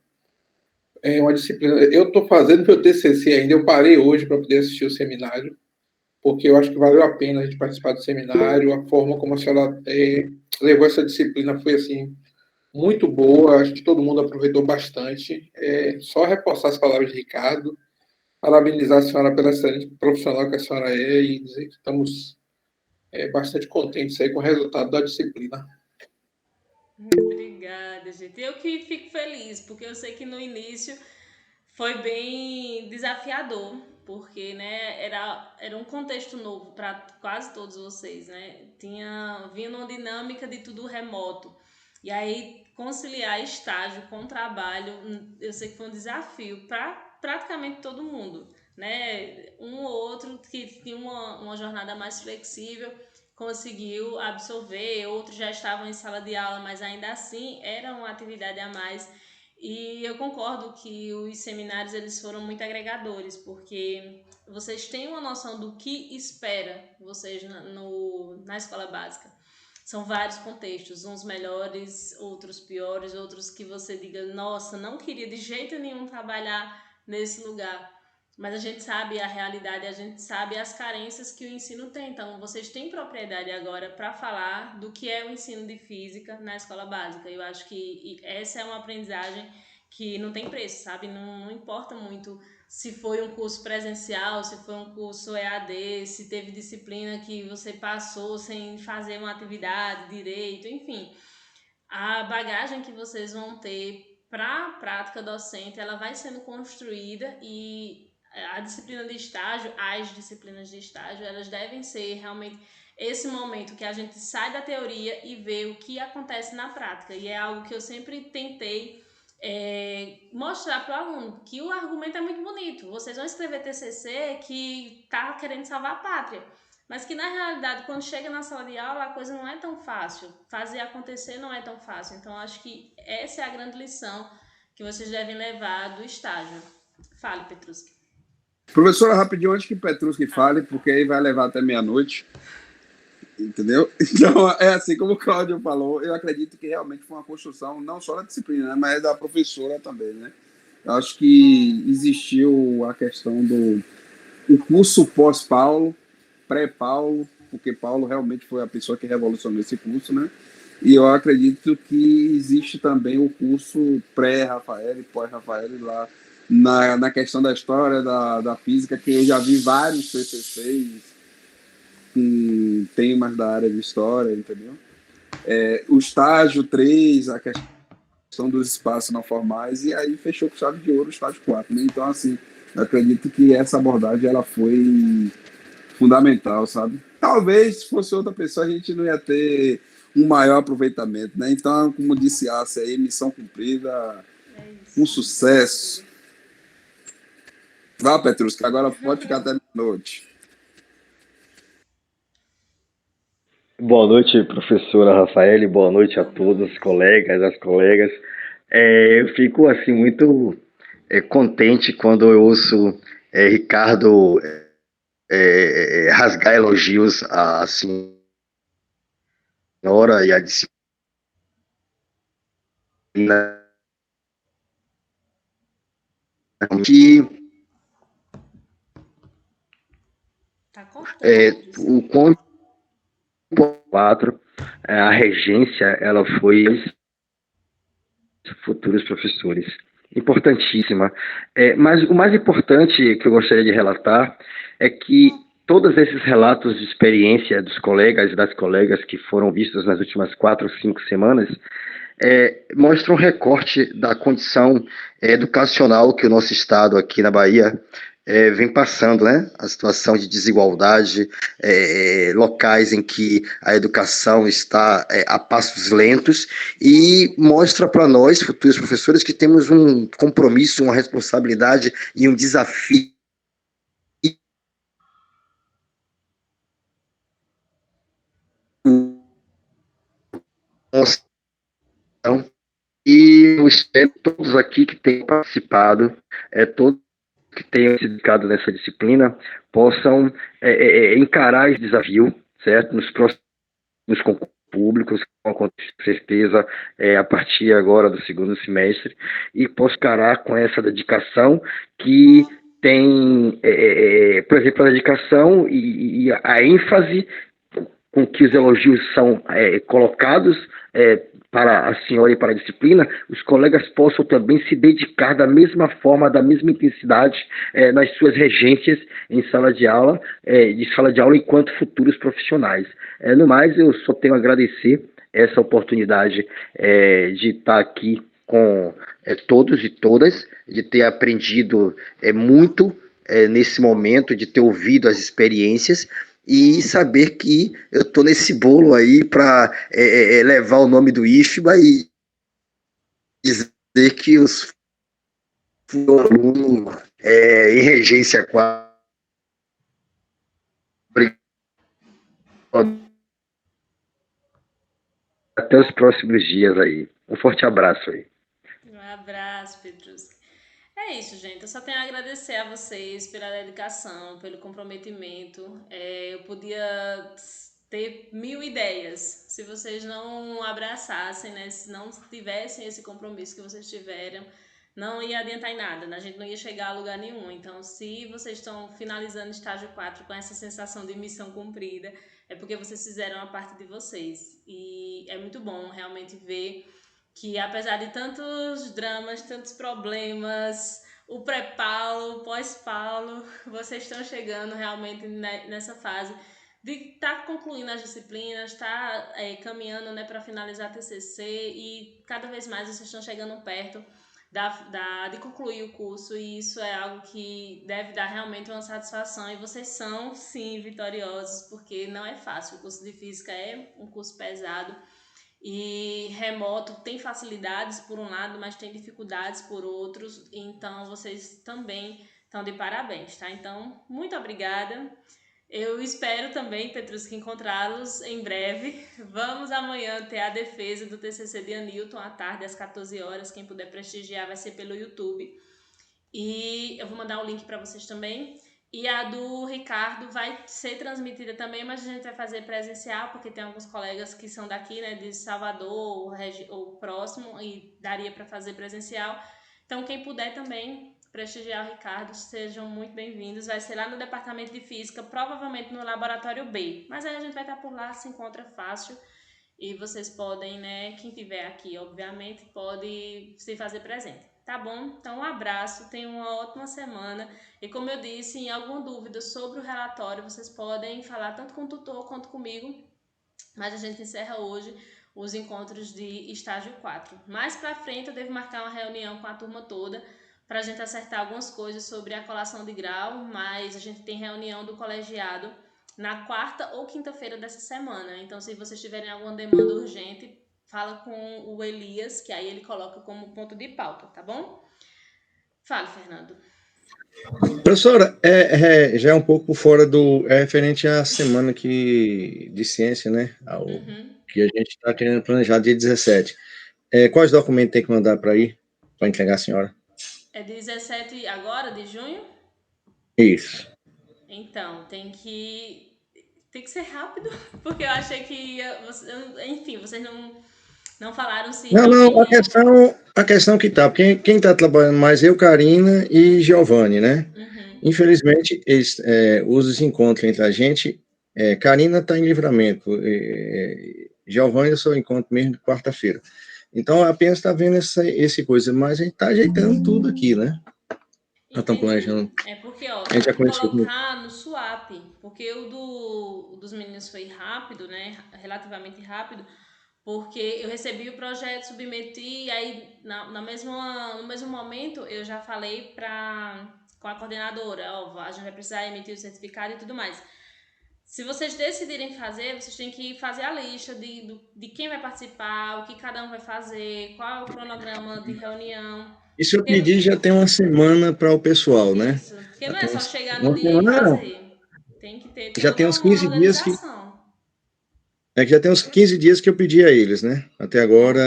É uma disciplina. Eu estou fazendo meu TCC ainda, eu parei hoje para poder assistir o seminário, porque eu acho que valeu a pena a gente participar do seminário. A forma como a senhora levou essa disciplina foi assim muito boa, acho que todo mundo aproveitou bastante. Só reforçar as palavras de Ricardo, parabenizar a senhora pela excelente profissional que a senhora é e dizer que estamos bastante contentes aí com o resultado da disciplina. Obrigada, gente. Eu que fico feliz, porque eu sei que no início foi bem desafiador, porque, né, era um contexto novo para quase todos vocês, né? Vinha numa dinâmica de tudo remoto. E aí conciliar estágio com trabalho, eu sei que foi um desafio para praticamente todo mundo, né? Um ou outro que tinha uma jornada mais flexível conseguiu absorver, outros já estavam em sala de aula, mas ainda assim era uma atividade a mais. E eu concordo que os seminários eles foram muito agregadores, porque vocês têm uma noção do que espera vocês na escola básica. São vários contextos, uns melhores, outros piores, outros que você diga, nossa, não queria de jeito nenhum trabalhar nesse lugar. Mas a gente sabe a realidade, a gente sabe as carências que o ensino tem. Então, vocês têm propriedade agora para falar do que é o ensino de física na escola básica. Eu acho que essa é uma aprendizagem que não tem preço, sabe? Não importa muito se foi um curso presencial, se foi um curso EAD, se teve disciplina que você passou sem fazer uma atividade direito, enfim. A bagagem que vocês vão ter para a prática docente, ela vai sendo construída e a disciplina de estágio, as disciplinas de estágio, elas devem ser realmente esse momento que a gente sai da teoria e vê o que acontece na prática. E é algo que eu sempre tentei mostrar para o aluno, que o argumento é muito bonito. Vocês vão escrever TCC que tá querendo salvar a pátria, mas que na realidade, quando chega na sala de aula, a coisa não é tão fácil. Fazer acontecer não é tão fácil. Então, acho que essa é a grande lição que vocês devem levar do estágio. Fale, Petruski. Professora, rapidinho, antes que Petruski fale, porque aí vai levar até meia-noite. Entendeu? Então, é assim como o Cláudio falou, eu acredito que realmente foi uma construção não só da disciplina, né, mas da professora também, né? Eu acho que existiu a questão do o curso pós-Paulo, pré-Paulo, porque Paulo realmente foi a pessoa que revolucionou esse curso, né? E eu acredito que existe também o curso pré-Rafael e pós-Rafael lá na questão da história, da física, que eu já vi vários TCCs com temas da área de história, entendeu? O estágio 3, a questão dos espaços não formais, e aí fechou com chave de ouro o estágio 4, né? Então, assim, eu acredito que essa abordagem ela foi fundamental, sabe? Talvez, se fosse outra pessoa, a gente não ia ter um maior aproveitamento, né? Então, como disse a aí, missão cumprida, um sucesso. Vá, Petruski, agora pode ficar até meia-noite. Boa noite, professora Rafael, boa noite a todos os colegas, as colegas. Eu fico assim muito contente quando eu ouço Ricardo rasgar elogios à senhora e à disciplina que Tá cortando, o quanto 4 a regência ela foi futuros professores, importantíssima. Mas o mais importante que eu gostaria de relatar é que todos esses relatos de experiência dos colegas e das colegas que foram vistos nas últimas 4 ou 5 semanas mostram um recorte da condição educacional que o nosso estado aqui na Bahia vem passando, né? A situação de desigualdade, locais em que a educação está a passos lentos, e mostra para nós, futuros professores, que temos um compromisso, uma responsabilidade e um desafio e eu espero todos aqui que tenham participado, todos que tenham se dedicado nessa disciplina, possam encarar esse desafio, certo? Nos próximos concursos públicos, com certeza, a partir agora do segundo semestre, e possam encarar com essa dedicação que tem, por exemplo, a dedicação e a ênfase com que os elogios são colocados para a senhora e para a disciplina, os colegas possam também se dedicar da mesma forma, da mesma intensidade nas suas regências em sala de aula enquanto futuros profissionais. No mais, eu só tenho a agradecer essa oportunidade de estar aqui com todos e todas, de ter aprendido muito nesse momento, de ter ouvido as experiências, e saber que eu estou nesse bolo aí para levar o nome do IFBA e dizer que os alunos em regência 4 até os próximos dias aí. Um forte abraço aí. Um abraço, Petrus. É isso, gente. Eu só tenho a agradecer a vocês pela dedicação, pelo comprometimento. Eu podia ter 1000 ideias se vocês não abraçassem, né? Se não tivessem esse compromisso que vocês tiveram, não ia adiantar em nada, né? A gente não ia chegar a lugar nenhum. Então, se vocês estão finalizando estágio 4 com essa sensação de missão cumprida, é porque vocês fizeram a parte de vocês. E é muito bom realmente ver que, apesar de tantos dramas, tantos problemas, o pré-Paulo, o pós-Paulo, vocês estão chegando realmente nessa fase de estar concluindo as disciplinas, estar caminhando, né, para finalizar a TCC, e cada vez mais vocês estão chegando perto de concluir o curso, e isso é algo que deve dar realmente uma satisfação, e vocês são, sim, vitoriosos, porque não é fácil. O curso de Física é um curso pesado, e remoto tem facilidades por um lado, mas tem dificuldades por outros, então vocês também estão de parabéns, tá? Então, muito obrigada. Eu espero também, Petrus, que encontrá-los em breve. Vamos amanhã ter a defesa do TCC de Anilton à tarde, às 14 horas. Quem puder prestigiar vai ser pelo YouTube. E eu vou mandar um link para vocês também. E a do Ricardo vai ser transmitida também, mas a gente vai fazer presencial, porque tem alguns colegas que são daqui, né, de Salvador ou próximo, e daria para fazer presencial. Então, quem puder também prestigiar o Ricardo, sejam muito bem-vindos. Vai ser lá no Departamento de Física, provavelmente no Laboratório B. Mas aí a gente vai estar por lá, se encontra fácil. E vocês podem, né, quem tiver aqui, obviamente, pode se fazer presente. Tá bom? Então, um abraço, tenham uma ótima semana. E como eu disse, em alguma dúvida sobre o relatório, vocês podem falar tanto com o tutor quanto comigo. Mas a gente encerra hoje os encontros de estágio 4. Mais pra frente eu devo marcar uma reunião com a turma toda para a gente acertar algumas coisas sobre a colação de grau, mas a gente tem reunião do colegiado na quarta ou quinta-feira dessa semana. Então, se vocês tiverem alguma demanda urgente, fala com o Elias, que aí ele coloca como ponto de pauta, tá bom? Fala, Fernando. Professora, já é um pouco fora do... É referente à semana de ciência, né? Que a gente está querendo planejar dia 17. Quais documentos tem que mandar para ir, para entregar a senhora? É 17 agora, de junho? Isso. Então, tem que ser rápido, porque eu achei que enfim, vocês não falaram se Não, realmente a questão que tá, quem está trabalhando mais eu, Karina e Giovanni, né? Uhum. Infelizmente, os desencontros entre a gente, Karina está em Livramento, Giovanni eu só encontro mesmo quarta-feira. Então, apenas está vendo esse coisa, mas a gente está ajeitando tudo aqui, né? Estão planejando. É porque, ó, A tem gente já que conheceu. colocar no swap, porque o dos meninos foi rápido, né? Relativamente rápido, porque eu recebi o projeto, submeti, e aí no mesmo momento eu já falei com a coordenadora, ó, a gente vai precisar emitir o certificado e tudo mais. Se vocês decidirem fazer, vocês têm que fazer a lista de quem vai participar, o que cada um vai fazer, qual é o cronograma de reunião. Isso eu pedi já tem uma semana para o pessoal, né? Isso, porque não é só chegar no uma dia e semana, fazer. Tem que ter já toda tem uns uma 15 dias que organização. já tem uns 15 dias que eu pedi a eles, né? Até agora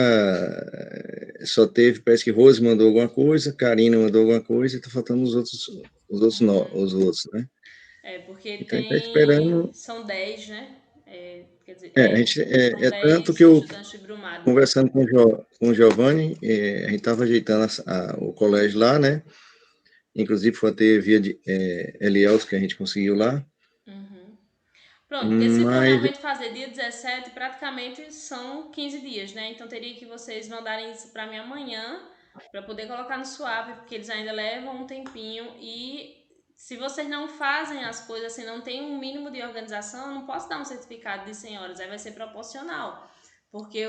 só teve, parece que Rose mandou alguma coisa, Karina mandou alguma coisa, e tá faltando os outros, né? Porque Então a gente tá esperando. são 10, né? Quer dizer, A gente, são tanto 10 que eu, estudantes de Brumado. conversando com o Giovanni, a gente estava ajeitando o colégio lá, né? Inclusive foi até via de Eliels que a gente conseguiu lá. Uhum. Pronto, porque se for Mas realmente fazer dia 17, praticamente são 15 dias, né? Então teria que vocês mandarem isso para mim amanhã, para poder colocar no swap, porque eles ainda levam um tempinho. E se vocês não fazem as coisas assim, não tem um mínimo de organização, eu não posso dar um certificado de 100 horas, aí vai ser proporcional. Porque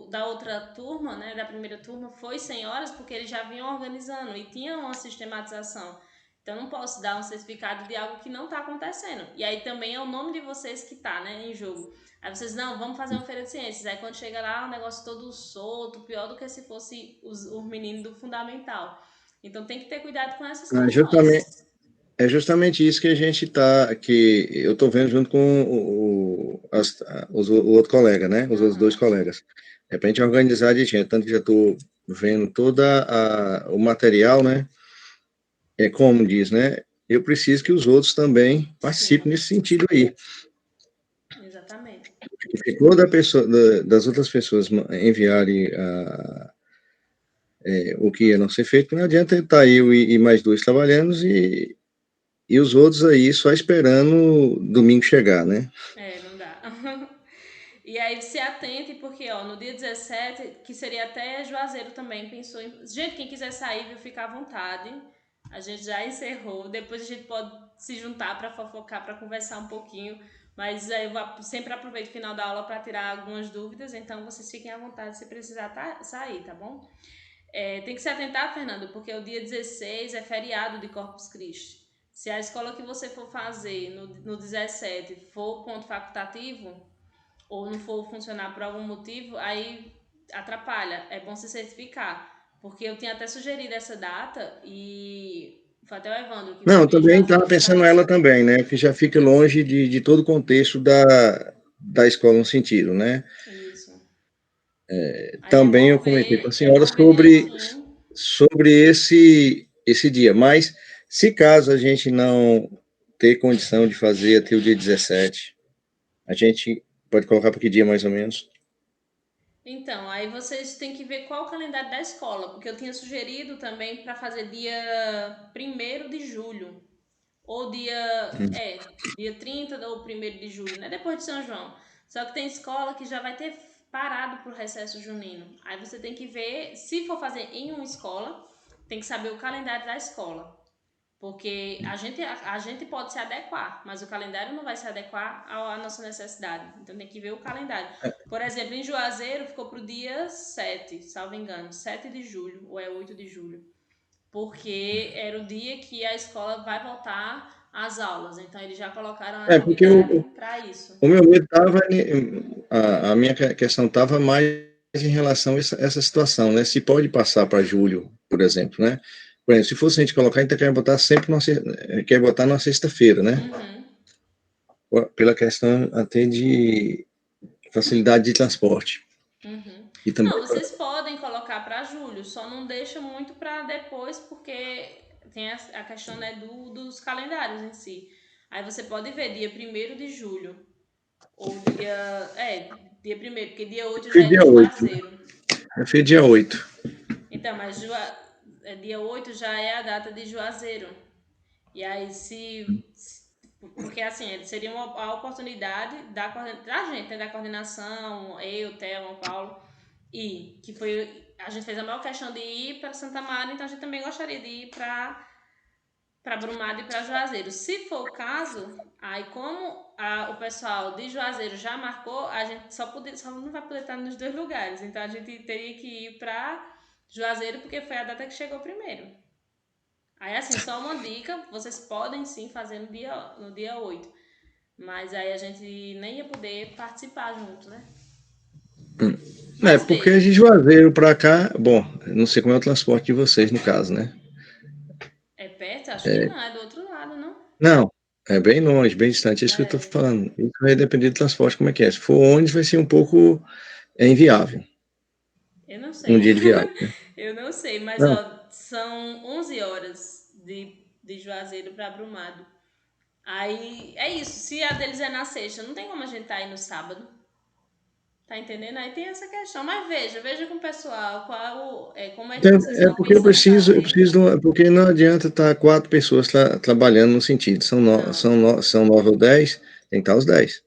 da outra turma, né, da primeira turma, foi 100 horas porque eles já vinham organizando e tinham uma sistematização. Então, eu não posso dar um certificado de algo que não está acontecendo. E aí também é o nome de vocês que está, né, em jogo. Aí vocês, não, vamos fazer uma feira de ciências. Aí quando chega lá, o negócio todo solto, pior do que se fosse os meninos do fundamental. Então tem que ter cuidado com essas questões. é justamente isso que a gente que eu estou vendo junto com o outro colega, né? Os outros dois colegas. É para a gente organizar direitinho, tanto que já estou vendo todo o material, né? Como diz, né? Eu preciso que os outros também participem nesse sentido aí. Exatamente. Se toda das outras pessoas enviarem o que ia não ser feito, não adianta estar eu e mais dois trabalhando e os outros aí só esperando domingo chegar, né? Não dá. E aí se atente, porque ó, no dia 17, que seria até Juazeiro também, pensou em... Gente, quem quiser sair, viu, ficar à vontade. A gente já encerrou. Depois a gente pode se juntar para fofocar, para conversar um pouquinho. Mas eu sempre aproveito o final da aula para tirar algumas dúvidas. Então vocês fiquem à vontade se precisar sair, tá bom? Tem que se atentar, Fernando, porque o dia 16 é feriado de Corpus Christi. Se a escola que você for fazer no 17 for ponto facultativo, ou não for funcionar por algum motivo, aí atrapalha. É bom se certificar. Porque eu tinha até sugerido essa data e foi até o Evandro que Não, eu foi também estava pensando ela também, né? Que já fica longe de todo o contexto da escola no sentido, né? Isso. Também eu comentei com a senhora sobre esse dia, mas se caso a gente não ter condição de fazer até o dia 17, a gente pode colocar para que dia mais ou menos? Então, aí vocês têm que ver qual o calendário da escola, porque eu tinha sugerido também para fazer dia 1º de julho, ou dia 30 ou 1º de julho, né? Depois de São João. Só que tem escola que já vai ter parado pro recesso junino. Aí você tem que ver, se for fazer em uma escola, tem que saber o calendário da escola. Porque a gente pode se adequar, mas o calendário não vai se adequar à nossa necessidade. Então tem que ver o calendário. Por exemplo, em Juazeiro ficou pro dia 7, salvo engano, 7 de julho, ou é 8 de julho. Porque era o dia que a escola vai voltar às aulas. Então eles já colocaram a atividade para isso. O meu medo estava, a minha questão estava mais em relação a essa situação, né? Se pode passar para julho, por exemplo, né? Por exemplo, se fosse a gente colocar, a gente quer botar sempre quer botar na sexta-feira, né? Pela questão até de facilidade de transporte. E também não, vocês podem colocar para julho, só não deixa muito para depois, porque tem a questão, né, dos calendários em si. Aí você pode ver dia 1º de julho, ou dia 1º, porque dia 8 já Foi é dia de 8, né? Juazeiro. Foi dia 8. Então, mas dia 8 já é a data de Juazeiro. E aí, porque assim, seria a oportunidade da gente, né, da coordenação, eu, Thelma, Paulo, e que a gente fez a maior questão de ir para Santa Mara, então a gente também gostaria de ir para Brumado e para Juazeiro. Se for o caso, aí como o pessoal de Juazeiro já marcou, a gente só não vai poder estar nos 2 lugares. Então a gente teria que ir para Juazeiro porque foi a data que chegou primeiro. Aí assim, só uma dica, vocês podem sim fazer no dia 8. Mas aí a gente nem ia poder participar junto, né? Mas Porque veja. de Juazeiro para cá, bom, não sei como é o transporte de vocês no caso, né? É perto? Acho que não, é do outro lado, não? Não, é bem longe, bem distante, é isso que eu estou falando. Isso vai depender do transporte, como é que é. Se for ônibus, vai ser um pouco inviável. Eu não sei. Um dia de viagem, né? Eu não sei, mas Não, ó, são 11 horas de Juazeiro para Brumado. Aí é isso, se a deles é na sexta, não tem como a gente tá aí no sábado. Tá entendendo? Aí tem essa questão. Mas veja com o pessoal como é que então, vocês é estão porque eu pensando em preciso, fazer. porque não adianta estar 4 pessoas trabalhando no sentido. Não, São 9 ou 10, tem que estar os 10.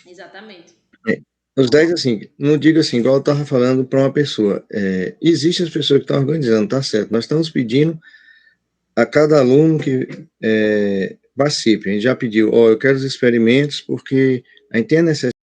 exatamente. Os 10, assim, não digo assim, igual eu estava falando para uma pessoa. Existem as pessoas que estão organizando, tá certo. Nós estamos pedindo a cada aluno que participe. A gente já pediu, eu quero os experimentos, porque a gente tem a necessidade